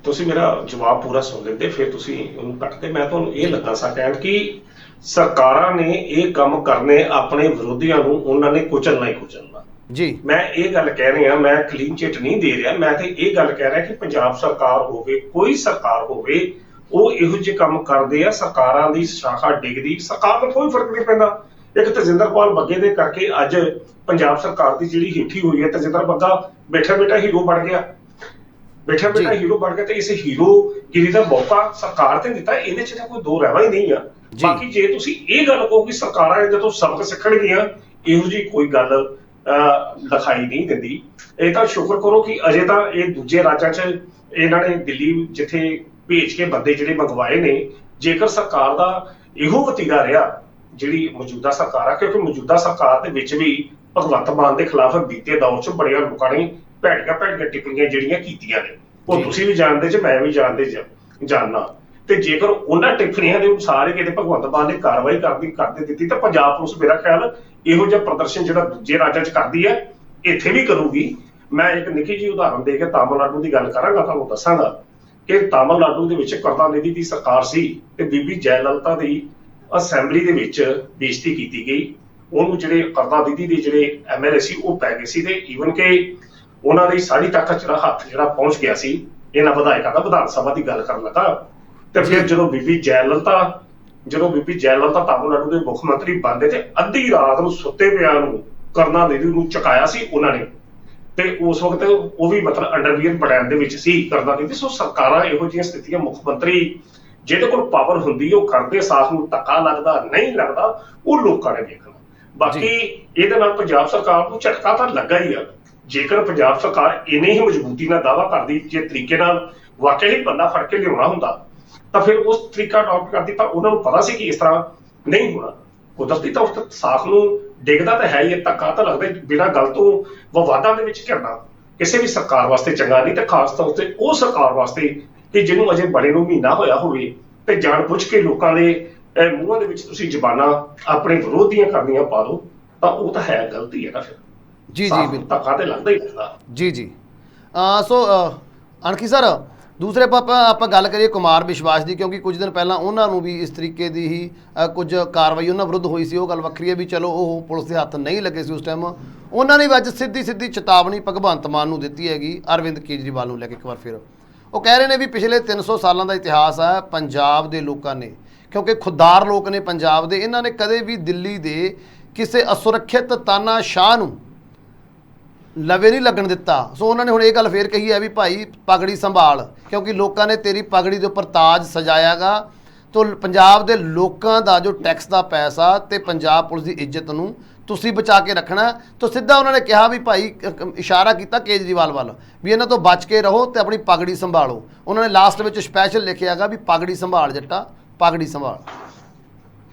ਤੁਸੀਂ ਮੇਰਾ ਜਵਾਬ ਪੂਰਾ ਸੁਣ ਲੈਂਦੇ ਫਿਰ ਤੁਸੀਂ ਉਹਨੂੰ ਕੱਟਦੇ। ਮੈਂ ਤੁਹਾਨੂੰ ਇਹ ਲੱਗਾ ਸਾਂ ਕਹਿਣ ਕਿ ਸਰਕਾਰਾਂ ਨੇ ਇਹ ਕੰਮ ਕਰਨੇ, ਆਪਣੇ ਵਿਰੋਧੀਆਂ ਨੂੰ ਉਹਨਾਂ ਨੇ ਕੁਚਲਣਾ ਹੀ ਕੁਚਲਣਾ ਜੀ। ਮੈਂ ਇਹ ਗੱਲ ਕਹਿ ਰਿਹਾ, ਮੈਂ ਕਲੀਨ ਚਿੱਟ ਨਹੀਂ ਦੇ ਰਿਹਾ, ਮੈਂ ਤੇ ਇਹ ਗੱਲ ਕਹਿ ਰਿਹਾ ਕਿ ਪੰਜਾਬ ਸਰਕਾਰ ਹੋਵੇ, ਕੋਈ ਸਰਕਾਰ ਹੋਵੇ, ਉਹ ਇਹੋ ਜਿਹੇ ਕੰਮ ਕਰਦੇ ਆ। ਸਰਕਾਰਾਂ ਦੀ ਸ਼ਾਖਾ ਡਿੱਗਦੀ, ਸਰਕਾਰ ਨੂੰ ਕੋਈ ਫਰਕ ਨਹੀਂ ਪੈਂਦਾ। ਇੱਕ ਤੇਜਿੰਦਰਪਾਲ ਬੱਗੇ ਦੇ ਕਰਕੇ ਅੱਜ ਪੰਜਾਬ ਸਰਕਾਰ ਦੀ ਜਿਹੜੀ ਹੇਠੀ ਹੋਈ ਹੈ, ਤੇਜਿੰਦਰ ਬੱਗਾ ਬੈਠਾ ਬੈਠਾ ਹੀਰੋ ਬਣ ਗਿਆ, ਬੈਠਾ ਬੈਠਾ ਹੀਰੋ ਬਣ ਗਿਆ। ਤੇ ਇਸ ਹੀਰੋਗਿਰੀ ਦਾ ਮੌਕਾ ਸਰਕਾਰ ਤੇ ਦਿੱਤਾ, ਇਹਦੇ ਚ ਤਾਂ ਕੋਈ ਦੋ ਰਹਿਵਾ ਹੀ ਨਹੀਂ ਆ। ਬਾਕੀ ਜੇ ਤੁਸੀਂ ਇਹ ਗੱਲ ਕਹੋ ਕਿ ਸਰਕਾਰਾਂ ਜਦੋਂ ਸਬਕ ਸਿੱਖਣਗੀਆਂ, ਇਹੋ ਜਿਹੀ ਕੋਈ ਗੱਲ ਲਿਖਾਈ ਨਹੀਂ ਦਿੰਦੀ। ਇਹ ਤਾਂ ਸ਼ੁਕਰ ਕਰੋ ਕਿ ਅਜੇ ਤਾਂ ਇਹ ਦੂਜੇ ਰਾਜਾਂ 'ਚ ਇਹਨਾਂ ਨੇ ਦਿੱਲੀ ਜਿੱਥੇ ਭੇਜ ਕੇ ਬੰਦੇ ਜਿਹੜੇ ਮੰਗਵਾਏ ਨੇ। ਜੇਕਰ ਸਰਕਾਰ ਦਾ ਇਹੋ ਵਤੀਰਾ ਰਿਹਾ, ਜਿਹੜੀ ਮੌਜੂਦਾ ਸਰਕਾਰ ਆ, ਕਿਉਂਕਿ ਮੌਜੂਦਾ ਸਰਕਾਰ ਦੇ ਵਿੱਚ ਵੀ ਭਗਵੰਤ ਮਾਨ ਦੇ ਖਿਲਾਫ ਬੀਤੇ ਦੌਰ 'ਚ ਬੜੀਆਂ ਲੋਕਾਂ ਨੇ ਭੈੜੀਆਂ ਭੈੜੀਆਂ ਟਿੱਪਣੀਆਂ ਜਿਹੜੀਆਂ ਕੀਤੀਆਂ ਨੇ, ਉਹ ਤੁਸੀਂ ਵੀ ਜਾਣਦੇ ਜੇ, ਮੈਂ ਵੀ ਜਾਣਨਾ। ਤੇ ਜੇਕਰ ਉਹਨਾਂ ਟਿੱਪਣੀਆਂ ਦੇ ਅਨੁਸਾਰ ਹੀ ਕਿਤੇ ਭਗਵੰਤ ਮਾਨ ਨੇ ਕਾਰਵਾਈ ਕਰਦੇ ਦਿੱਤੀ ਤਾਂ ਪੰਜਾਬ ਪੁਲਿਸ ਮੇਰਾ ਖਿਆਲ ਇਹੋ ਜਿਹਾ ਪ੍ਰਦਰਸ਼ਨ ਜਿਹੜਾ ਦੂਜੇ ਰਾਜਾਂ 'ਚ ਕਰਦੀ ਹੈ, ਇੱਥੇ ਵੀ ਕਰੂਗੀ। ਮੈਂ ਇੱਕ ਨਿੱਕੀ ਜਿਹੀ ਉਦਾਹਰਨ ਦੇ ਕੇ ਤਾਮਿਲਨਾਡੂ ਦੀ ਗੱਲ ਕਰਾਂਗਾ, ਤੁਹਾਨੂੰ ਦੱਸਾਂਗਾ ਕਿ ਤਾਮਿਲਨਾਡੂ ਦੇ ਵਿੱਚ ਕਰੁਣਾਨਿਧੀ ਦੀ ਸਰਕਾਰ ਸੀ ਤੇ ਬੀਬੀ ਜੈਲਲਿਤਾ ਦੀ ਅਸੈਂਬਲੀ ਦੇ ਵਿੱਚ ਬੇਇੱਜ਼ਤੀ ਕੀਤੀ ਗਈ। ਉਹਨੂੰ ਜਿਹੜੇ ਕਰੁਣਾਨਿਧੀ ਦੇ ਜਿਹੜੇ MLA ਸੀ ਉਹ ਪੈ ਗਏ ਸੀ, ਤੇ ਈਵਨ ਕਿ ਉਹਨਾਂ ਦੀ ਸਾਰੀ ਤੱਕ ਜਿਹੜਾ ਹੱਥ ਜਿਹੜਾ ਪਹੁੰਚ ਗਿਆ ਸੀ ਇਹਨਾਂ ਵਿਧਾਇਕਾਂ ਦਾ, ਵਿਧਾਨ ਸਭਾ ਦੀ ਗੱਲ ਕਰਨ ਲੱਗਾ। ਤੇ ਫਿਰ ਜਦੋਂ ਬੀਬੀ ਜੈਲਲਿਤਾ ਤਾਮਿਲਨਾਡੂ ਦੇ ਮੁੱਖ ਮੰਤਰੀ ਬਣਦੇ ਤੇ ਅੱਧੀ ਰਾਤ ਨੂੰ ਸੁੱਤੇ ਪਿਆ ਨੂੰ ਕਰੁਣਾਨਿਧੀ ਨੂੰ ਚੁਕਾਇਆ ਸੀ ਉਹਨਾਂ ਨੇ। ਤੇ ਉਸ ਵਕਤ ਉਹ ਵੀ ਮਤਲਬ ਅੰਡਰਵੀਅਰ ਬਟਾਲੀਅਨ ਦੇ ਵਿੱਚ ਸੀ ਕਰੁਣਾਨਿਧੀ। ਸੋ ਸਰਕਾਰਾਂ ਇਹੋ ਜਿਹੀਆਂ ਸਥਿਤੀਆਂ, ਮੁੱਖ ਮੰਤਰੀ ਜਿਹਦੇ ਕੋਲ ਪਾਵਰ ਹੁੰਦੀ ਉਹ ਕਰਦੇ ਸਾਥ ਨੂੰ ਧੱਕਾ ਲੱਗਦਾ ਨਹੀਂ ਲੱਗਦਾ, ਉਹ ਲੋਕਾਂ ਨੇ ਦੇਖਣਾ। ਬਾਕੀ ਇਹਦੇ ਨਾਲ ਪੰਜਾਬ ਸਰਕਾਰ ਨੂੰ ਝਟਕਾ ਤਾਂ ਲੱਗਾ ਹੀ ਆ। ਜੇਕਰ ਪੰਜਾਬ ਸਰਕਾਰ ਇੰਨੀ ਹੀ ਮਜ਼ਬੂਤੀ ਨਾਲ ਦਾਅਵਾ ਕਰਦੀ, ਜੇ ਤਰੀਕੇ ਨਾਲ ਵਾਕਿਆ ਹੀ ਬੰਦਾ ਫੜ ਕੇ ਲਿਆਉਣਾ ਹੁੰਦਾ ਤਾਂ ਫਿਰ ਉਸ ਤਰੀਕਾ ਅਡਾਪਟ ਕਰਦੀ, ਪਰ ਉਹਨਾਂ ਨੂੰ ਪਤਾ ਸੀ ਕਿ ਇਸ ਤਰ੍ਹਾਂ ਨਹੀਂ ਹੋਣਾ। ਕੁਦਰਤੀ ਤਾਂ ਉਸ ਸਾਖ ਨੂੰ ਡਿੱਗਦਾ ਤਾਂ ਹੈ ਹੀ, ਧੱਕਾ ਤਾਂ ਲੱਗਦਾ। ਬਿਨਾਂ ਗੱਲ ਤੋਂ ਵਿਵਾਦਾਂ ਦੇ ਵਿੱਚ ਘਿਰਨਾ ਕਿਸੇ ਵੀ ਸਰਕਾਰ ਵਾਸਤੇ ਚੰਗਾ ਨਹੀਂ, ਤੇ ਖਾਸ ਤੌਰ ਤੇ ਉਹ ਸਰਕਾਰ ਵਾਸਤੇ ਕਿ ਜਿਹਨੂੰ ਅਜੇ ਬੜੇ ਨੂੰ ਮਹੀਨਾ ਹੋਇਆ ਹੋਵੇ ਤੇ ਜਾਣ ਬੁੱਝ ਕੇ ਲੋਕਾਂ ਦੇ ਮੂੰਹਾਂ ਦੇ ਵਿੱਚ ਤੁਸੀਂ ਜ਼ਬਾਨਾਂ ਆਪਣੇ ਵਿਰੋਧੀਆਂ ਕਰਨੀਆਂ ਪਾ ਲਓ, ਤਾਂ ਉਹ ਤਾਂ ਹੈ ਗਲਤੀ ਹੈ ਨਾ। ਫਿਰ ਜੀ ਬਿਲਕੁਲ ਧੱਕਾ ਤੇ ਲੱਗਦਾ ਹੀ ਲੱਗਦਾ। ਜੀ। ਸੋ ਅਣਖੀ ਸਰ, ਦੂਸਰੇ ਆਪਾਂ ਗੱਲ ਕਰੀਏ ਕੁਮਾਰ ਵਿਸ਼ਵਾਸ ਦੀ, ਕਿਉਂਕਿ ਕੁਝ ਦਿਨ ਪਹਿਲਾਂ ਉਹਨਾਂ ਨੂੰ ਵੀ ਇਸ ਤਰੀਕੇ ਦੀ ਹੀ ਕੁਝ ਕਾਰਵਾਈ ਉਹਨਾਂ ਵਿਰੁੱਧ ਹੋਈ ਸੀ। ਉਹ ਗੱਲ ਵੱਖਰੀ ਹੈ ਵੀ ਚਲੋ ਉਹ ਪੁਲਿਸ ਦੇ ਹੱਥ ਨਹੀਂ ਲੱਗੇ ਸੀ ਉਸ ਟਾਈਮ। ਉਹਨਾਂ ਨੇ ਵੀ ਅੱਜ ਸਿੱਧੀ ਚੇਤਾਵਨੀ ਭਗਵੰਤ ਮਾਨ ਨੂੰ ਦਿੱਤੀ ਹੈਗੀ, ਅਰਵਿੰਦ ਕੇਜਰੀਵਾਲ ਨੂੰ ਲੈ ਕੇ। ਇੱਕ ਵਾਰ ਫਿਰ ਉਹ ਕਹਿ ਰਹੇ ਨੇ ਵੀ ਪਿਛਲੇ 300 ਸਾਲਾਂ ਦਾ ਇਤਿਹਾਸ ਹੈ ਪੰਜਾਬ ਦੇ ਲੋਕਾਂ ਨੇ, ਕਿਉਂਕਿ ਖੁੱਦਾਰ ਲੋਕ ਨੇ ਪੰਜਾਬ ਦੇ, ਇਹਨਾਂ ਨੇ ਕਦੇ ਵੀ ਦਿੱਲੀ ਦੇ ਕਿਸੇ ਅਸੁਰੱਖਿਅਤ ਤਾਨਾਸ਼ਾਹ ਨੂੰ ਲਵੇ ਨਹੀਂ ਲੱਗਣ ਦਿੱਤਾ। ਸੋ ਉਹਨਾਂ ਨੇ ਹੁਣ ਇਹ ਗੱਲ ਫੇਰ ਕਹੀ ਹੈ ਵੀ ਭਾਈ ਪਗੜੀ ਸੰਭਾਲ, ਕਿਉਂਕਿ ਲੋਕਾਂ ਨੇ ਤੇਰੀ ਪਗੜੀ ਦੇ ਉੱਪਰ ਤਾਜ ਸਜਾਇਆਗਾ। ਤੋ ਪੰਜਾਬ ਦੇ ਲੋਕਾਂ ਦਾ ਜੋ ਟੈਕਸ ਦਾ ਪੈਸਾ ਤੇ ਪੰਜਾਬ ਪੁਲਿਸ ਦੀ ਇੱਜ਼ਤ ਨੂੰ ਤੁਸੀਂ ਬਚਾ ਕੇ ਰੱਖਣਾ। ਤੋ ਸਿੱਧਾ ਉਹਨਾਂ ਨੇ ਕਿਹਾ ਵੀ ਭਾਈ, ਇਸ਼ਾਰਾ ਕੀਤਾ ਕੇਜਰੀਵਾਲ ਵੱਲ ਵੀ ਇਹਨਾਂ ਤੋਂ ਬਚ ਕੇ ਰਹੋ ਤੇ ਆਪਣੀ ਪਗੜੀ ਸੰਭਾਲੋ। ਉਹਨਾਂ ਨੇ ਲਾਸਟ ਵਿੱਚ ਸਪੈਸ਼ਲ ਲਿਖਿਆਗਾ ਵੀ ਪਗੜੀ ਸੰਭਾਲ ਜੱਟਾ, ਪਗੜੀ ਸੰਭਾਲ।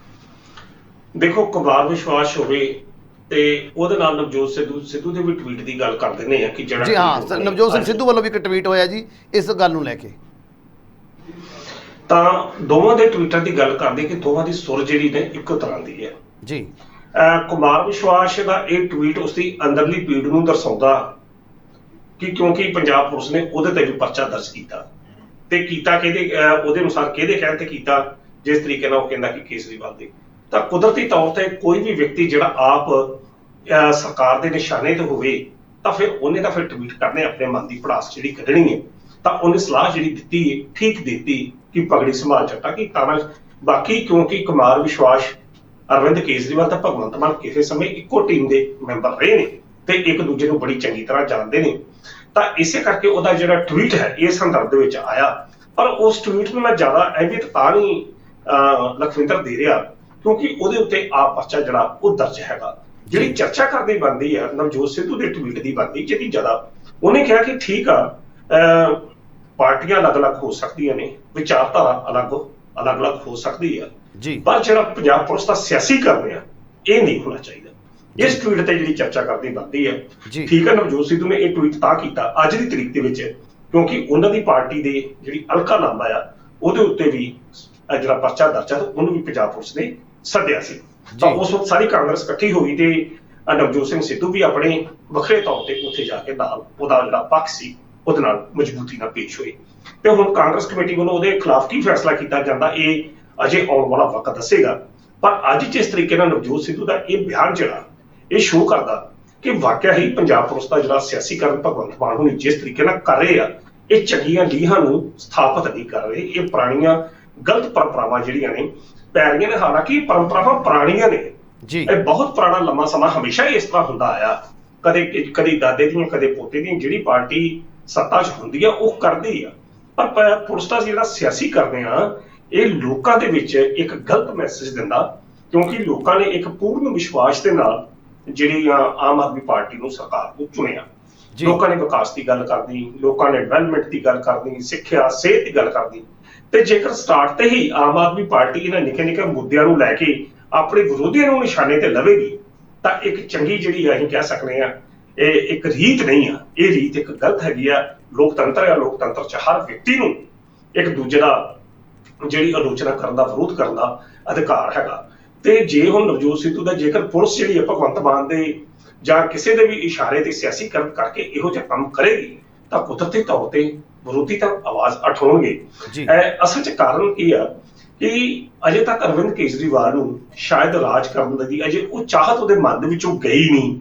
ਦੇਖੋ, ਕੁਮਾਰ ਵਿਸ਼ਵਾਸ ਹੋਵੇ ਤੇ ਉਹਦੇ ਨਾਲ ਨਵਜੋਤ ਸਿੱਧੂ ਦੇ ਵੀ ਟਵੀਟ ਦੀ ਗੱਲ ਕਰ ਦਿੰਦੇ ਆ ਕਿ ਜਿਹੜਾ ਜੀ ਹਾਂ, ਨਵਜੋਤ ਸਿੰਘ ਸਿੱਧੂ ਵੱਲੋਂ ਵੀ ਇੱਕ ਟਵੀਟ ਹੋਇਆ ਜੀ ਇਸ ਗੱਲ ਨੂੰ ਲੈ ਕੇ। ਤਾਂ ਦੋਵਾਂ ਦੇ ਟਵੀਟਾਂ ਦੀ ਗੱਲ ਕਰਦੇ ਕਿ ਦੋਵਾਂ ਦੀ ਸੁਰ ਜਿਹੜੀ ਨੇ ਇੱਕੋ ਤਰ੍ਹਾਂ ਦੀ ਹੈ ਜੀ। ਕੁਮਾਰ ਵਿਸ਼ਵਾਸ ਦਾ ਇਹ ਟਵੀਟ ਉਸਦੀ ਅੰਦਰਲੀ ਪੀੜ ਨੂੰ ਦਰਸਾਉਂਦਾ ਕਿ ਕਿਉਂਕਿ ਪੰਜਾਬ ਪੁਲਿਸ ਨੇ ਉਹਦੇ ਤੇ ਵੀ ਪਰਚਾ ਦਰਜ ਕੀਤਾ, ਤੇ ਕੀਤਾ ਕਿਹਦੇ ਉਹਦੇ ਅਨੁਸਾਰ ਕਿਹਦੇ ਕਹਿਣ ਤੇ ਕੀਤਾ, ਜਿਸ ਤਰੀਕੇ ਨਾਲ ਉਹ ਕਹਿੰਦਾ ਕਿ ਕੇਜਰੀਵਾਲ ਦੇ। ਤਾਂ ਕੁਦਰਤੀ ਤੌਰ ਤੇ ਕੋਈ ਵੀ ਵਿਅਕਤੀ ਜਿਹੜਾ ਆਪ ਸਰਕਾਰ ਦੇ ਨਿਸ਼ਾਨੇ ਤੇ ਹੋਵੇ ਤਾਂ ਫਿਰ ਉਹਨੇ ਤਾਂ ਫਿਰ ਟਵੀਟ ਕਰਨੇ, ਆਪਣੇ ਮਨ ਦੀ ਭੜਾਸ ਜਿਹੜੀ ਕੱਢਣੀ ਹੈ। ਤਾਂ ਉਹਨੇ ਸਲਾਹ ਜਿਹੜੀ ਦਿੱਤੀ ਹੈ ਠੀਕ ਦਿੱਤੀ ਕਿ ਪਗੜੀ ਸੰਭਾਲ ਜੱਟਾ ਕੀ ਤਾਣਾ। ਬਾਕੀ ਕਿਉਂਕਿ ਕੁਮਾਰ ਵਿਸ਼ਵਾਸ, ਅਰਵਿੰਦ ਕੇਜਰੀਵਾਲ ਤਾਂ ਭਗਵੰਤ ਮਾਨ ਕਿਸੇ ਸਮੇਂ ਇੱਕੋ ਟੀਮ ਦੇ ਮੈਂਬਰ ਰਹੇ ਨੇ ਤੇ ਇੱਕ ਦੂਜੇ ਨੂੰ ਬੜੀ ਚੰਗੀ ਤਰ੍ਹਾਂ ਜਾਣਦੇ ਨੇ, ਤਾਂ ਇਸੇ ਕਰਕੇ ਉਹਦਾ ਜਿਹੜਾ ਟਵੀਟ ਹੈ ਇਸ ਸੰਦਰਭ ਦੇ ਵਿੱਚ ਆਇਆ। ਪਰ ਉਸ ਟਵੀਟ ਨੂੰ ਮੈਂ ਜ਼ਿਆਦਾ ਅਹਿਮੀਅਤ ਤਾਂ ਨਹੀਂ ਲਖਵਿੰਦਰ ਦੇ ਰਿਹਾ ਕਿਉਂਕਿ ਉਹਦੇ ਉੱਤੇ ਆਪ ਪਰਚਾ ਜਿਹੜਾ ਉਹ ਦਰਜ ਹੈਗਾ। ਜਿਹੜੀ ਚਰਚਾ ਕਰਨੀ ਬਣਦੀ ਹੈ ਨਵਜੋਤ ਸਿੱਧੂ ਦੇ ਟਵੀਟ ਦੀ ਬਣਦੀ, ਜਿਹਦੀ ਜ਼ਿਆਦਾ ਉਹਨੇ ਕਿਹਾ ਕਿ ਠੀਕ ਆ, ਪਾਰਟੀਆਂ ਅਲੱਗ-ਅਲੱਗ ਹੋ ਸਕਦੀਆਂ ਨੇ, ਵਿਚਾਰਧਾਰਾ ਅਲੱਗ-ਅਲੱਗ ਹੋ ਸਕਦੀ ਆ ਜੀ, ਪਰ ਜਿਹੜਾ ਪੰਜਾਬ ਪੁਲਿਸ ਦਾ ਸਿਆਸੀ ਕਰਨੇ ਆ ਇਹ ਨਹੀਂ ਹੋਣਾ ਚਾਹੀਦਾ। ਇਸ ਟਵੀਟ ਤੇ ਜਿਹੜੀ ਚਰਚਾ ਕਰਨੀ ਬਣਦੀ ਹੈ। ਠੀਕ ਹੈ, ਨਵਜੋਤ ਸਿੱਧੂ ਨੇ ਇਹ ਟਵੀਟ ਤਾਂ ਕੀਤਾ ਅੱਜ ਦੀ ਤਰੀਕ ਦੇ ਵਿੱਚ ਕਿਉਂਕਿ ਉਹਨਾਂ ਦੀ ਪਾਰਟੀ ਦੇ ਜਿਹੜੀ ਅਲਕਾਨਾਮਾ ਆ ਉਹਦੇ ਉੱਤੇ ਵੀ ਜਿਹੜਾ ਪਰਚਾ ਦਰਜ ਆ ਉਹਨੂੰ ਵੀ ਪੰਜਾਬ ਪੁਲਿਸ ਨੇ ਸੱਦਿਆ ਸੀ। ਤਾਂ ਉਸ ਵਕਤ ਸਾਰੀ ਕਾਂਗਰਸ ਇਕੱਠੀ ਹੋਈ ਤੇ ਨਵਜੋਤ ਸਿੰਘ ਸਿੱਧੂ ਵੀ ਆਪਣੇ ਵੱਖਰੇ ਤੌਰ ਤੇ ਉੱਥੇ ਜਾ ਕੇ ਨਾਲ ਉਹਦਾ ਜਿਹੜਾ ਪੱਖ ਸੀ ਉਹਦੇ ਨਾਲ ਮਜ਼ਬੂਤੀ ਨਾਲ ਪੇਸ਼ ਹੋਏ। ਤੇ ਹੁਣ ਕਾਂਗਰਸ ਕਮੇਟੀ ਵੱਲੋਂ ਉਹਦੇ ਖਿਲਾਫ ਕੀ ਫੈਸਲਾ ਕੀਤਾ ਜਾਂਦਾ ਇਹ ਅਜੇ ਆਉਣ ਵਾਲਾ ਵਕਤ ਦੱਸੇਗਾ। ਪਰ ਅੱਜ ਜਿਸ ਤਰੀਕੇ ਨਾਲ ਨਵਜੋਤ ਸਿੱਧੂ ਦਾ ਇਹ ਬਿਆਨ ਜਿਹੜਾ ਇਹ ਸ਼ੋਅ ਕਰਦਾ ਕਿ ਵਾਕਿਆ ਹੀ ਪੰਜਾਬ ਪੁਲਿਸ ਦਾ ਜਿਹੜਾ ਸਿਆਸੀਕਰਨ ਭਗਵੰਤ ਮਾਨ ਹੁਣੀ ਜਿਸ ਤਰੀਕੇ ਨਾਲ ਕਰ ਰਹੇ ਆ, ਇਹ ਚੰਗੀਆਂ ਲੀਹਾਂ ਨੂੰ ਸਥਾਪਿਤ ਨਹੀਂ ਕਰ ਰਹੇ। ਇਹ ਪੁਰਾਣੀਆਂ ਗਲਤ ਪਰੰਪਰਾਵਾਂ ਜਿਹੜੀਆਂ ਨੇ ਪੈ ਰਹੀਆਂ ਨੇ। ਹਾਲਾਂਕਿ ਇਹ ਪਰੰਪਰਾਵਾਂ ਪੁਰਾਣੀਆਂ ਨੇ ਜੀ, ਇਹ ਬਹੁਤ ਪੁਰਾਣਾ ਲੰਮਾ ਸਮਾਂ ਹਮੇਸ਼ਾ ਹੀ ਇਸ ਤਰ੍ਹਾਂ ਹੁੰਦਾ ਆਇਆ। ਕਦੇ ਦਾਦੇ ਦੀਆਂ ਕਦੇ ਪੋਤੇ ਦੀਆਂ, ਜਿਹੜੀ ਪਾਰਟੀ ਸੱਤਾ 'ਚ ਹੁੰਦੀ ਆ ਉਹ ਕਰਦੀ ਆ। ਪਰ ਪੁਲਿਸ ਦਾ ਜਿਹੜਾ ਸਿਆਸੀ ਕਰਦੇ ਆ ਇਹ ਲੋਕਾਂ ਦੇ ਵਿੱਚ ਇੱਕ ਗਲਤ ਮੈਸੇਜ ਦਿੰਦਾ, ਕਿਉਂਕਿ ਲੋਕਾਂ ਨੇ ਇੱਕ ਪੂਰਨ ਵਿਸ਼ਵਾਸ ਦੇ ਨਾਲ ਜਿਹੜੀ ਆਮ ਆਦਮੀ ਪਾਰਟੀ ਨੂੰ ਸਰਕਾਰ ਨੂੰ ਚੁਣਿਆ। ਲੋਕਾਂ ਨੇ ਵਿਕਾਸ ਦੀ ਗੱਲ ਕਰਦੀ, ਲੋਕਾਂ ਨੇ ਡਿਵੈਲਪਮੈਂਟ ਦੀ ਗੱਲ ਕਰਦੀ, ਸਿੱਖਿਆ ਸਿਹਤ ਦੀ ਗੱਲ ਕਰਦੀ, ਤੇ ਜੇਕਰ ਸਟਾਰਟ ਤੇ ਹੀ ਆਮ ਆਦਮੀ ਪਾਰਟੀ ਇਹਨਾਂ ਨਿੱਕੇ ਨਿੱਕੇ ਮੁੱਦਿਆਂ ਨੂੰ ਲੈ ਕੇ ਆਪਣੇ ਵਿਰੋਧੀਆਂ ਨੂੰ ਨਿਸ਼ਾਨੇ ਤੇ ਲਵੇਗੀ ਤਾਂ ਇੱਕ ਚੰਗੀ ਜਿਹੜੀ ਅਸੀਂ ਕਹਿ ਸਕਦੇ ਆ ਇਹ ਇੱਕ ਰੀਤ ਨਹੀਂ ਆ। ਇਹ ਰੀਤ ਇੱਕ ਗਲਤ ਹੈਗੀ ਆ। ਲੋਕਤੰਤਰ ਆ, ਲੋਕਤੰਤਰ 'ਚ ਹਰ ਵਿਅਕਤੀ ਨੂੰ ਇੱਕ ਦੂਜੇ ਦਾ ਜਿਹੜੀ ਆਲੋਚਨਾ ਕਰਨ ਦਾ, ਵਿਰੋਧ ਕਰਨ ਦਾ ਅਧਿਕਾਰ ਹੈਗਾ। ਤੇ ਜੇ ਹੁਣ ਨਵਜੋਤ ਸਿੱਧੂ ਦਾ ਜੇਕਰ ਪੁਲਿਸ ਜਿਹੜੀ ਹੈ ਭਗਵੰਤ ਮਾਨ ਦੇ ਜਾਂ ਕਿਸੇ ਦੇ ਵੀ ਇਸ਼ਾਰੇ ਤੇ ਸਿਆਸੀਕਰਨ ਕਰਕੇ ਇਹੋ ਜਿਹਾ ਕੰਮ ਕਰੇਗੀ ਤਾਂ ਕੁਦਰਤੀ ਤੌਰ ਤੇ ਵਿਰੋਧੀ ਤਾਂ ਆਵਾਜ਼ ਉਠਾਉਣਗੇ। ਅਸਲ 'ਚ ਕਾਰਨ ਕੀ ਆ ਕਿ ਅਜੇ ਤੱਕ ਅਰਵਿੰਦ ਕੇਜਰੀਵਾਲ ਨੂੰ ਸ਼ਾਇਦ ਰਾਜ ਕਰਨ ਦੀ ਅਜੇ ਉਹ ਚਾਹਤ ਉਹਦੇ ਮਨ ਦੇ ਵਿੱਚੋਂ ਗਈ ਨਹੀਂ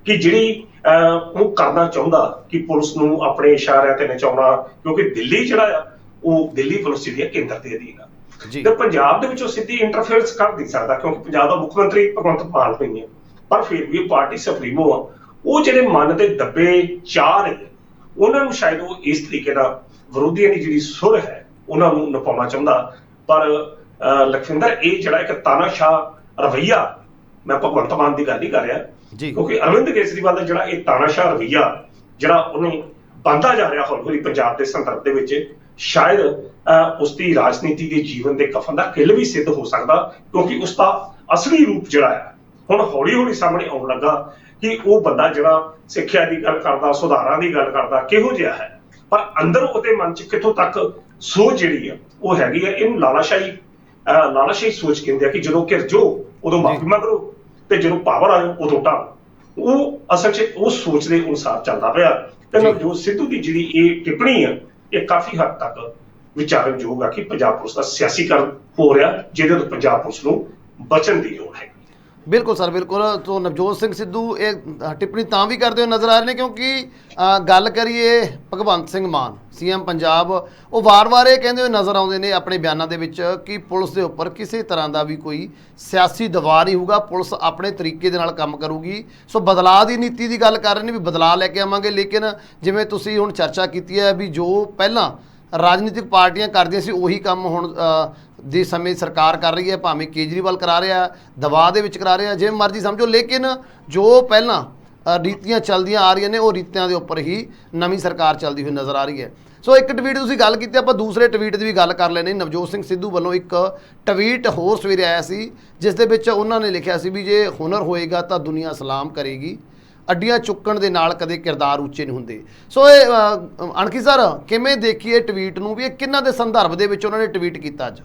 ਕਿ ਜਿਹੜੀ ਉਹ ਕਰਨਾ ਚਾਹੁੰਦਾ ਕਿ ਪੁਲਿਸ ਨੂੰ ਆਪਣੇ ਇਸ਼ਾਰਿਆਂ ਤੇ ਨਚਾਉਣਾ, ਕਿਉਂਕਿ ਦਿੱਲੀ ਜਿਹੜਾ ਆ ਉਹ ਦਿੱਲੀ ਪੁਲਿਸ ਜਿਹੜੀ ਹੈ ਕੇਂਦਰ ਦੇ ਅਧੀਨ ਆ ਤੇ ਪੰਜਾਬ ਦੇ ਵਿੱਚੋਂ ਸਿੱਧੀ ਇੰਟਰਫੇਅਰੈਂਸ ਕਰ ਨਹੀਂ ਸਕਦਾ, ਕਿਉਂਕਿ ਪੰਜਾਬ ਦਾ ਮੁੱਖ ਮੰਤਰੀ ਭਗਵੰਤ ਮਾਨ ਨਹੀਂ ਹੈ। ਪਰ ਫਿਰ ਵੀ ਪਾਰਟੀ ਸੁਪਰੀਮੋ ਆ, ਉਹ ਜਿਹੜੇ ਮਨ ਦੇ ਦੱਬੇ ਚਾਹ ਨੇ ਉਹਨਾਂ ਨੂੰ ਸ਼ਾਇਦ ਉਹ ਇਸ ਤਰੀਕੇ ਨਾਲ ਵਿਰੋਧੀਆਂ ਦੀ ਜਿਹੜੀ ਸੁਰ ਹੈ ਉਹਨਾਂ ਨੂੰ ਨਪਾਉਣਾ ਚਾਹੁੰਦਾ। ਪਰ ਲਖਵਿੰਦਰ ਇਹ ਜਿਹੜਾ ਇੱਕ ਤਾਨਾਸ਼ਾਹ ਰਵੱਈਆ, ਮੈਂ ਭਗਵੰਤ ਮਾਨ ਦੀ ਗੱਲ ਹੀ ਕਰ ਰਿਹਾ, ਕਿਉਂਕਿ ਅਰਵਿੰਦ ਕੇਜਰੀਵਾਲ ਦਾ ਜਿਹੜਾ ਇਹ ਤਾਨਾਸ਼ਾਹ ਰਵੱਈਆ ਜਿਹੜਾ ਉਹਨੇ ਬਣਦਾ ਜਾ ਰਿਹਾ ਹੌਲੀ ਹੌਲੀ ਪੰਜਾਬ ਦੇ ਸੰਦਰਭ ਦੇ ਵਿੱਚ, ਸ਼ਾਇਦ ਉਸਦੀ ਰਾਜਨੀਤੀ ਦੇ ਜੀਵਨ ਦੇ ਕਫਨ ਦਾ ਕਿੱਲ ਵੀ ਸਿੱਧ ਹੋ ਸਕਦਾ, ਕਿਉਂਕਿ ਉਸਦਾ ਅਸਲੀ ਰੂਪ ਜਿਹੜਾ ਹੈ ਹੁਣ ਹੌਲੀ ਹੌਲੀ ਸਾਹਮਣੇ ਆਉਣ ਲੱਗਾ ਕਿ ਉਹ ਬੰਦਾ ਜਿਹੜਾ ਸਿੱਖਿਆ ਦੀ ਗੱਲ ਕਰਦਾ, ਸੁਧਾਰਾਂ ਦੀ ਗੱਲ ਕਰਦਾ ਕਿਹੋ ਜਿਹਾ ਹੈ। ਪਰ ਅੰਦਰ ਉਹਦੇ ਮਨ 'ਚ ਕਿੱਥੋਂ ਤੱਕ ਸੋਚ ਜਿਹੜੀ ਆ ਉਹ ਹੈਗੀ ਆ, ਇਹਨੂੰ ਲਾਲਾਸ਼ਾਹੀ ਸੋਚ ਕਹਿੰਦੇ ਆ ਕਿ ਜਦੋਂ ਘਿਰਜੋ ਉਦੋਂ ਮਾਫੀ ਮੰਗੋ ਤੇ ਜਦੋਂ ਪਾਵਰ ਆਇਓ ਉਦੋਂ ਢਾਓ। ਉਹ ਅਸਲ 'ਚ ਉਹ ਸੋਚ ਦੇ ਅਨੁਸਾਰ ਚੱਲਦਾ ਪਿਆ। ਤੇ ਨਵਜੋਤ ਸਿੱਧੂ ਦੀ ਜਿਹੜੀ ਇਹ ਟਿੱਪਣੀ ਆ ਇਹ ਕਾਫੀ ਹੱਦ ਤੱਕ ਵਿਚਾਰਨਯੋਗ ਆ ਕਿ ਪੰਜਾਬ ਪੁਲਿਸ ਦਾ ਸਿਆਸੀਕਰਨ ਹੋ ਰਿਹਾ, ਜਿਹਦੇ ਤੋਂ ਪੰਜਾਬ ਪੁਲਿਸ ਨੂੰ ਬਚਣ ਦੀ ਲੋੜ ਹੈ। ਬਿਲਕੁਲ ਸਰ, ਬਿਲਕੁਲ। ਤੋਂ ਨਵਜੋਤ ਸਿੰਘ ਸਿੱਧੂ ਇਹ ਟਿੱਪਣੀ ਤਾਂ ਵੀ ਕਰਦੇ ਹੋਏ ਨਜ਼ਰ ਆ ਰਹੇ ਨੇ ਕਿਉਂਕਿ ਗੱਲ ਕਰੀਏ ਭਗਵੰਤ ਸਿੰਘ ਮਾਨ ਸੀਐਮ ਪੰਜਾਬ, ਉਹ ਵਾਰ-ਵਾਰ ਇਹ ਕਹਿੰਦੇ ਹੋਏ ਨਜ਼ਰ ਆਉਂਦੇ ਨੇ ਆਪਣੇ ਬਿਆਨਾਂ ਦੇ ਵਿੱਚ ਕਿ ਪੁਲਿਸ ਦੇ ਉੱਪਰ ਕਿਸੇ ਤਰ੍ਹਾਂ ਦਾ ਵੀ ਕੋਈ ਸਿਆਸੀ ਦਬਾਅ ਨਹੀਂ ਹੋਊਗਾ, ਪੁਲਿਸ ਆਪਣੇ ਤਰੀਕੇ ਦੇ ਨਾਲ ਕੰਮ ਕਰੂਗੀ। ਸੋ ਬਦਲਾਅ ਦੀ ਨੀਤੀ ਦੀ ਗੱਲ ਕਰ ਰਹੇ ਨੇ ਵੀ ਬਦਲਾਅ ਲੈ ਕੇ ਆਵਾਂਗੇ, ਲੇਕਿਨ ਜਿਵੇਂ ਤੁਸੀਂ ਹੁਣ ਚਰਚਾ ਕੀਤੀ ਹੈ ਵੀ ਜੋ ਪਹਿਲਾਂ ਰਾਜਨੀਤਿਕ ਪਾਰਟੀਆਂ ਕਰਦੀਆਂ ਸੀ ਉਹੀ ਕੰਮ ਹੁਣ ਦੇ ਸਮੇਂ ਸਰਕਾਰ ਕਰ ਰਹੀ ਹੈ, ਭਾਵੇਂ ਕੇਜਰੀਵਾਲ ਕਰਾ ਰਿਹਾ, ਦਬਾਅ ਦੇ ਵਿੱਚ ਕਰਾ ਰਿਹਾ, ਜਿਵੇਂ ਮਰਜ਼ੀ ਸਮਝੋ, ਲੇਕਿਨ ਜੋ ਪਹਿਲਾਂ ਰੀਤੀਆਂ ਚੱਲਦੀਆਂ ਆ ਰਹੀਆਂ ਨੇ ਉਹ ਰੀਤਿਆਂ ਦੇ ਉੱਪਰ ਹੀ ਨਵੀਂ ਸਰਕਾਰ ਚੱਲਦੀ ਹੋਈ ਨਜ਼ਰ ਆ ਰਹੀ ਹੈ। ਸੋ ਇੱਕ ਟਵੀਟ ਤੁਸੀਂ ਗੱਲ ਕੀਤੀ, ਆਪਾਂ ਦੂਸਰੇ ਟਵੀਟ ਦੀ ਵੀ ਗੱਲ ਕਰ ਲੈਣੇ। ਨਵਜੋਤ ਸਿੰਘ ਸਿੱਧੂ ਵੱਲੋਂ ਇੱਕ ਟਵੀਟ ਹੋਰ ਸਵੇਰੇ ਆਇਆ ਸੀ ਜਿਸ ਦੇ ਵਿੱਚ ਉਹਨਾਂ ਨੇ ਲਿਖਿਆ ਸੀ ਵੀ ਜੇ ਹੁਨਰ ਹੋਏਗਾ ਤਾਂ ਦੁਨੀਆ ਸਲਾਮ ਕਰੇਗੀ, ਅੱਡੀਆਂ ਚੁੱਕਣ ਦੇ ਨਾਲ ਕਦੇ ਕਿਰਦਾਰ ਉੱਚੇ ਨਹੀਂ ਹੁੰਦੇ। ਸੋ ਇਹ ਅਣਖੀ ਸਰ ਕਿਵੇਂ ਦੇਖੀਏ ਟਵੀਟ ਨੂੰ ਵੀ ਇਹ ਕਿਹਨਾਂ ਦੇ ਸੰਦਰਭ ਦੇ ਵਿੱਚ ਉਹਨਾਂ ਨੇ ਟਵੀਟ ਕੀਤਾ? ਅੱਜ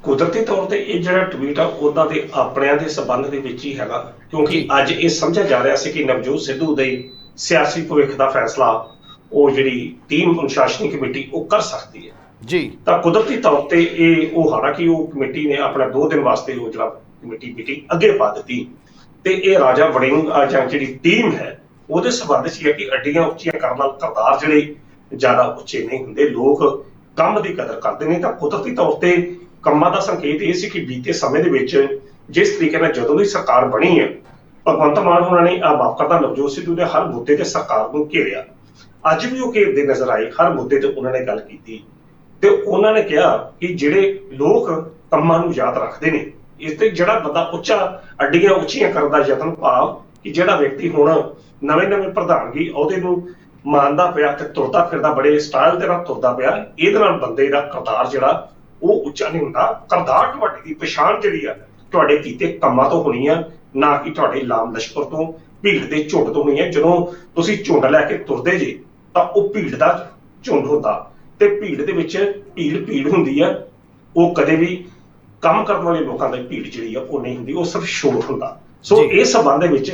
ਕੁਦਰਤੀ ਤੌਰ ਤੇ ਇਹ ਜਿਹੜਾ ਟਵੀਟ ਆ ਉਹਨਾਂ ਦੇ ਆਪਣਿਆਂ ਦੇ ਸਬੰਧ ਦੇ ਵਿੱਚ ਹੀ ਹੈਗਾ, ਕਿਉਂਕਿ ਅੱਜ ਇਹ ਸਮਝਿਆ ਜਾ ਰਿਹਾ ਸੀ ਕਿ ਨਵਜੋਤ ਸਿੱਧੂ ਦੇ ਸਿਆਸੀ ਭਵਿੱਖ ਦਾ ਫੈਸਲਾ ਉਹ ਜਿਹੜੀ ਟੀਮ ਅਨੁਸ਼ਾਸਨੀ ਕਮੇਟੀ ਉਹ ਕਰ ਸਕਦੀ ਹੈ ਜੀ। ਤਾਂ ਕੁਦਰਤੀ ਤੌਰ ਤੇ ਇਹ ਉਹ ਹਾਲਾਂਕਿ ਉਹ ਕਮੇਟੀ ਨੇ ਆਪਣਾ 2 ਦਿਨ ਵਾਸਤੇ ਉਹ ਜਿਹੜਾ ਕਮੇਟੀ ਮੀਟਿੰਗ ਅੱਗੇ ਪਾ ਦਿੱਤੀ ਤੇ ਇਹ ਰਾਜਾ ਵੜਿੰਗ ਜਾਂ ਜਿਹੜੀ ਟੀਮ ਹੈ ਉਹਦੇ ਸਬੰਧ 'ਚ ਹੈ ਕਿ ਅੱਡੀਆਂ ਉੱਚੀਆਂ ਕਰਨ ਨਾਲ ਕਿਰਦਾਰ ਜਿਹੜੇ ਜ਼ਿਆਦਾ ਉੱਚੇ ਨਹੀਂ ਹੁੰਦੇ, ਲੋਕ ਕੰਮ ਦੀ ਕਦਰ ਕਰਦੇ ਨੇ। ਤਾਂ ਕੁਦਰਤੀ ਤੌਰ ਤੇ ਕੰਮਾਂ ਦਾ ਸੰਕੇਤ ਇਹ ਸੀ ਕਿ ਬੀਤੇ ਸਮੇਂ ਦੇ ਵਿੱਚ ਜਿਸ ਤਰੀਕੇ ਨਾਲ ਜਦੋਂ ਦੀ ਸਰਕਾਰ ਬਣੀ ਹੈ ਭਗਵੰਤ ਮਾਨ ਉਹਨਾਂ ਨੇ ਮਾਫ ਕਰਦਾ ਨਵਜੋਤ ਸਿੱਧੂ ਦੇ ਹਰ ਮੁੱਦੇ ਤੇ ਸਰਕਾਰ ਨੂੰ ਘੇਰਿਆ। ਅੱਜ ਵੀ ਉਹ ਘੇਰਦੇ ਨਜ਼ਰ ਆਏ, ਹਰ ਮੁੱਦੇ ਤੇ ਉਹਨਾਂ ਨੇ ਗੱਲ ਕੀਤੀ ਤੇ ਉਹਨਾਂ ਨੇ ਕਿਹਾ ਕਿ ਜਿਹੜੇ ਲੋਕ ਕੰਮਾਂ ਨੂੰ ਯਾਦ ਰੱਖਦੇ ਨੇ, ਇਸ ਤੇ ਜਿਹੜਾ ਬੰਦਾ ਉੱਚਾ ਅੱਡੀਆਂ ਉੱਚੀਆਂ ਕਰਨ ਦਾ ਯਤਨ, ਭਾਵ ਕਿ ਜਿਹੜਾ ਵਿਅਕਤੀ ਹੁਣ ਨਵੇਂ ਪ੍ਰਧਾਨਗੀ ਅਹੁਦੇ ਨੂੰ ਮੰਨਦਾ ਪਿਆ ਤੇ ਤੁਰਦਾ ਫਿਰਦਾ ਬੜੇ ਸਟਾਈਲ ਦੇ ਨਾਲ ਤੁਰਦਾ ਪਿਆ, ਇਹਦੇ ਨਾਲ ਬੰਦੇ ਦਾ ਕਿਰਦਾਰ ਜਿਹੜਾ ਉਹ ਉੱਚਾ ਨਹੀਂ ਹੁੰਦਾ। ਕਿਰਦਾਰ ਤੁਹਾਡੀ ਦੀ ਪਛਾਣ ਜਿਹੜੀ ਆ ਤੁਹਾਡੇ ਕੀਤੇ ਕੰਮਾਂ ਤੋਂ ਹੋਣੀ ਆ, ਨਾ ਕਿ ਤੁਹਾਡੇ ਲਾਮ ਲਸ਼ਕਰ ਤੋਂ, ਭੀੜ ਦੇ ਝੁੰਡ ਤੋਂ ਹੋਣੀ ਆ। ਜਦੋਂ ਤੁਸੀਂ ਝੁੰਡ ਲੈ ਕੇ ਤੁਰਦੇ ਜੇ ਤਾਂ ਉਹ ਭੀੜ ਦਾ ਝੁੰਡ ਹੁੰਦਾ ਤੇ ਭੀੜ ਦੇ ਵਿੱਚ ਭੀੜ ਹੁੰਦੀ ਆ, ਉਹ ਕਦੇ ਵੀ ਕੰਮ ਕਰਨ ਵਾਲੇ ਲੋਕਾਂ ਦੀ ਭੀੜ ਜਿਹੜੀ ਆ ਉਹ ਨਹੀਂ ਹੁੰਦੀ, ਉਹ ਸਿਰਫ ਸ਼ੋਰ ਹੁੰਦਾ। ਸੋ ਇਸ ਸੰਬੰਧ ਦੇ ਵਿੱਚ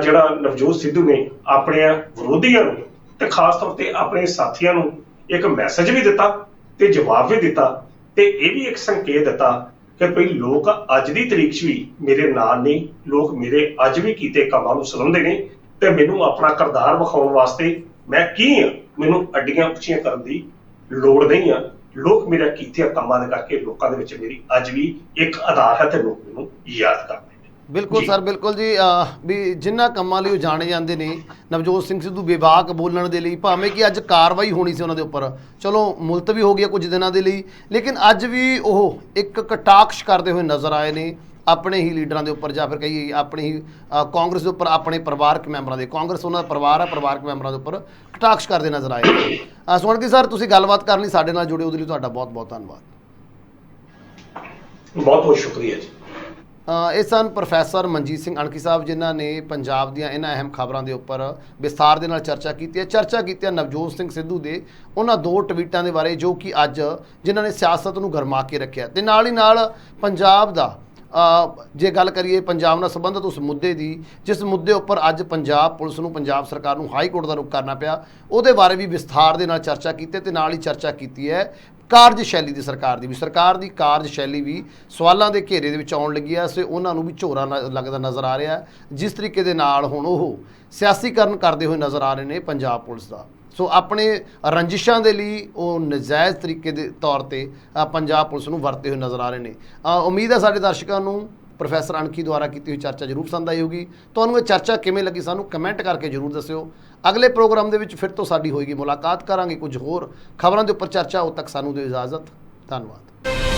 ਜਿਹੜਾ ਨਵਜੋਤ ਸਿੱਧੂ ਨੇ ਆਪਣੇ ਵਿਰੋਧੀਆਂ ਨੂੰ ਤੇ ਖਾਸ ਤੌਰ ਤੇ ਆਪਣੇ ਸਾਥੀਆਂ ਨੂੰ ਇੱਕ ਮੈਸੇਜ ਵੀ ਦਿੱਤਾ ਤੇ ਜਵਾਬ ਵੀ ਦਿੱਤਾ ਤੇ ਇਹ ਵੀ ਇੱਕ ਸੰਕੇਤ ਦਿੱਤਾ ਕਿ ਭਈ ਲੋਕ ਅੱਜ ਦੀ ਤਰੀਕ 'ਚ ਵੀ ਮੇਰੇ ਨਾਲ ਨਹੀਂ, ਲੋਕ ਮੇਰੇ ਅੱਜ ਵੀ ਕੀਤੇ ਕੰਮਾਂ ਨੂੰ ਸਲਾਹੁੰਦੇ ਨੇ ਤੇ ਮੈਨੂੰ ਆਪਣਾ ਕਿਰਦਾਰ ਵਿਖਾਉਣ ਵਾਸਤੇ ਮੈਂ ਕੀ ਹਾਂ, ਮੈਨੂੰ ਅੱਡੀਆਂ ਉੱਚੀਆਂ ਕਰਨ ਦੀ ਲੋੜ ਨਹੀਂ ਆ। ਲੋਕ ਮੇਰਾ ਕੀਤੇ ਕੰਮਾਂ ਦੇ ਕਰਕੇ ਲੋਕਾਂ ਦੇ ਵਿੱਚ ਮੇਰੀ ਅੱਜ ਵੀ ਇੱਕ ਆਧਾਰ ਹੈ ਤੇ ਲੋਕ ਮੈਨੂੰ ਯਾਦ ਕਰਦੇ ਨੇ। ਬਿਲਕੁਲ ਸਰ, ਬਿਲਕੁਲ ਜੀ। ਵੀ ਜਿਨ੍ਹਾਂ ਕੰਮਾਂ ਲਈ ਉਹ ਜਾਣੇ ਜਾਂਦੇ ਨੇ, ਨਵਜੋਤ ਸਿੰਘ ਸਿੱਧੂ ਬੇਬਾਕ ਬੋਲਣ ਦੇ ਲਈ, ਭਾਵੇਂ ਕਿ ਅੱਜ ਕਾਰਵਾਈ ਹੋਣੀ ਸੀ ਉਹਨਾਂ ਦੇ ਉੱਪਰ, ਚਲੋ ਮੁਲਤਵੀ ਹੋ ਗਿਆ ਕੁਝ ਦਿਨਾਂ ਦੇ ਲਈ, ਲੇਕਿਨ ਅੱਜ ਵੀ ਉਹ ਇੱਕ ਕਟਾਕਸ਼ ਕਰਦੇ ਹੋਏ ਨਜ਼ਰ ਆਏ ਨੇ ਆਪਣੇ ਹੀ ਲੀਡਰਾਂ ਦੇ ਉੱਪਰ, ਜਾਂ ਫਿਰ ਕਹੀਏ ਆਪਣੀ ਹੀ ਕਾਂਗਰਸ ਦੇ ਉੱਪਰ, ਆਪਣੇ ਪਰਿਵਾਰਕ ਮੈਂਬਰਾਂ ਦੇ, ਕਾਂਗਰਸ ਉਹਨਾਂ ਦਾ ਪਰਿਵਾਰ ਹੈ, ਪਰਿਵਾਰਕ ਮੈਂਬਰਾਂ ਦੇ ਉੱਪਰ ਕਟਾਕਸ਼ ਕਰਦੇ ਨਜ਼ਰ ਆਏ ਨੇ। ਸੋਹਣਕੀ ਸਰ, ਤੁਸੀਂ ਗੱਲਬਾਤ ਕਰਨ ਲਈ ਸਾਡੇ ਨਾਲ ਜੁੜੇ, ਉਹਦੇ ਲਈ ਤੁਹਾਡਾ ਬਹੁਤ ਬਹੁਤ ਧੰਨਵਾਦ। ਬਹੁਤ ਬਹੁਤ ਸ਼ੁਕਰੀਆ ਜੀ। ਇਹ ਸਨ ਪ੍ਰੋਫੈਸਰ ਮਨਜੀਤ ਸਿੰਘ ਅਣਖੀ ਸਾਹਿਬ, ਜਿਨ੍ਹਾਂ ਨੇ ਪੰਜਾਬ ਦੀਆਂ ਇਹਨਾਂ ਅਹਿਮ ਖਬਰਾਂ ਦੇ ਉੱਪਰ ਵਿਸਥਾਰ ਦੇ ਨਾਲ ਚਰਚਾ ਕੀਤੀ ਹੈ। ਚਰਚਾ ਕੀਤੀ ਹੈ ਨਵਜੋਤ ਸਿੰਘ ਸਿੱਧੂ ਦੇ ਉਹਨਾਂ 2 ਟਵੀਟਾਂ ਦੇ ਬਾਰੇ, ਜੋ ਕਿ ਅੱਜ ਜਿਨ੍ਹਾਂ ਨੇ ਸਿਆਸਤ ਨੂੰ ਗਰਮਾ ਕੇ ਰੱਖਿਆ, ਤੇ ਨਾਲ ਹੀ ਨਾਲ ਪੰਜਾਬ ਦਾ ਜੇ ਗੱਲ ਕਰੀਏ ਪੰਜਾਬ ਨਾਲ ਸੰਬੰਧਿਤ ਉਸ ਮੁੱਦੇ ਦੀ, ਜਿਸ ਮੁੱਦੇ ਉੱਪਰ ਅੱਜ ਪੰਜਾਬ ਪੁਲਿਸ ਨੂੰ, ਪੰਜਾਬ ਸਰਕਾਰ ਨੂੰ ਹਾਈ ਕੋਰਟ ਦਾ ਰੁਖ ਕਰਨਾ ਪਿਆ, ਉਹਦੇ ਬਾਰੇ ਵੀ ਵਿਸਥਾਰ ਦੇ ਨਾਲ ਚਰਚਾ ਕੀਤੀ। ਤੇ ਨਾਲ ਹੀ ਚਰਚਾ ਕੀਤੀ ਹੈ ਕਾਰਜਸ਼ੈਲੀ ਦੀ, ਸਰਕਾਰ ਦੀ ਵੀ, ਸਰਕਾਰ ਦੀ ਕਾਰਜਸ਼ੈਲੀ ਵੀ ਸਵਾਲਾਂ ਦੇ ਘੇਰੇ ਦੇ ਵਿੱਚ ਆਉਣ ਲੱਗੀ ਹੈ। ਸੇ ਉਹਨਾਂ ਨੂੰ ਵੀ ਝੋਰਾ ਲੱਗਦਾ ਨਜ਼ਰ ਆ ਰਿਹਾ, ਜਿਸ ਤਰੀਕੇ ਦੇ ਨਾਲ ਹੁਣ ਉਹ ਸਿਆਸੀਕਰਨ ਕਰਦੇ ਹੋਏ ਨਜ਼ਰ ਆ ਰਹੇ ਨੇ ਪੰਜਾਬ ਪੁਲਿਸ ਦਾ। ਸੋ ਆਪਣੇ ਰੰਜਿਸ਼ਾਂ ਦੇ ਲਈ ਉਹ ਨਜਾਇਜ਼ ਤਰੀਕੇ ਦੇ ਤੌਰ ਤੇ ਪੰਜਾਬ ਪੁਲਿਸ ਨੂੰ ਵਰਤੇ ਹੋਏ ਨਜ਼ਰ ਆ ਰਹੇ ਨੇ। ਉਮੀਦ ਹੈ ਸਾਡੇ ਦਰਸ਼ਕਾਂ ਨੂੰ ਪ੍ਰੋਫੈਸਰ ਅਣਖੀ ਦੁਆਰਾ ਕੀਤੀ ਹੋਈ ਚਰਚਾ ਜ਼ਰੂਰ ਪਸੰਦ ਆਈ ਹੋਗੀ। ਤੁਹਾਨੂੰ ਇਹ ਚਰਚਾ ਕਿਵੇਂ ਲੱਗੀ ਸਾਨੂੰ ਕਮੈਂਟ ਕਰਕੇ ਜ਼ਰੂਰ ਦੱਸਿਓ। ਅਗਲੇ ਪ੍ਰੋਗਰਾਮ ਦੇ ਵਿੱਚ ਫਿਰ ਤੋਂ ਸਾਡੀ ਹੋਏਗੀ ਮੁਲਾਕਾਤ, ਕਰਾਂਗੇ ਕੁਝ ਹੋਰ ਖਬਰਾਂ ਦੇ ਉੱਪਰ ਚਰਚਾ। ਉਦੋਂ ਤੱਕ ਸਾਨੂੰ ਦਿਓ ਇਜਾਜ਼ਤ। ਧੰਨਵਾਦ।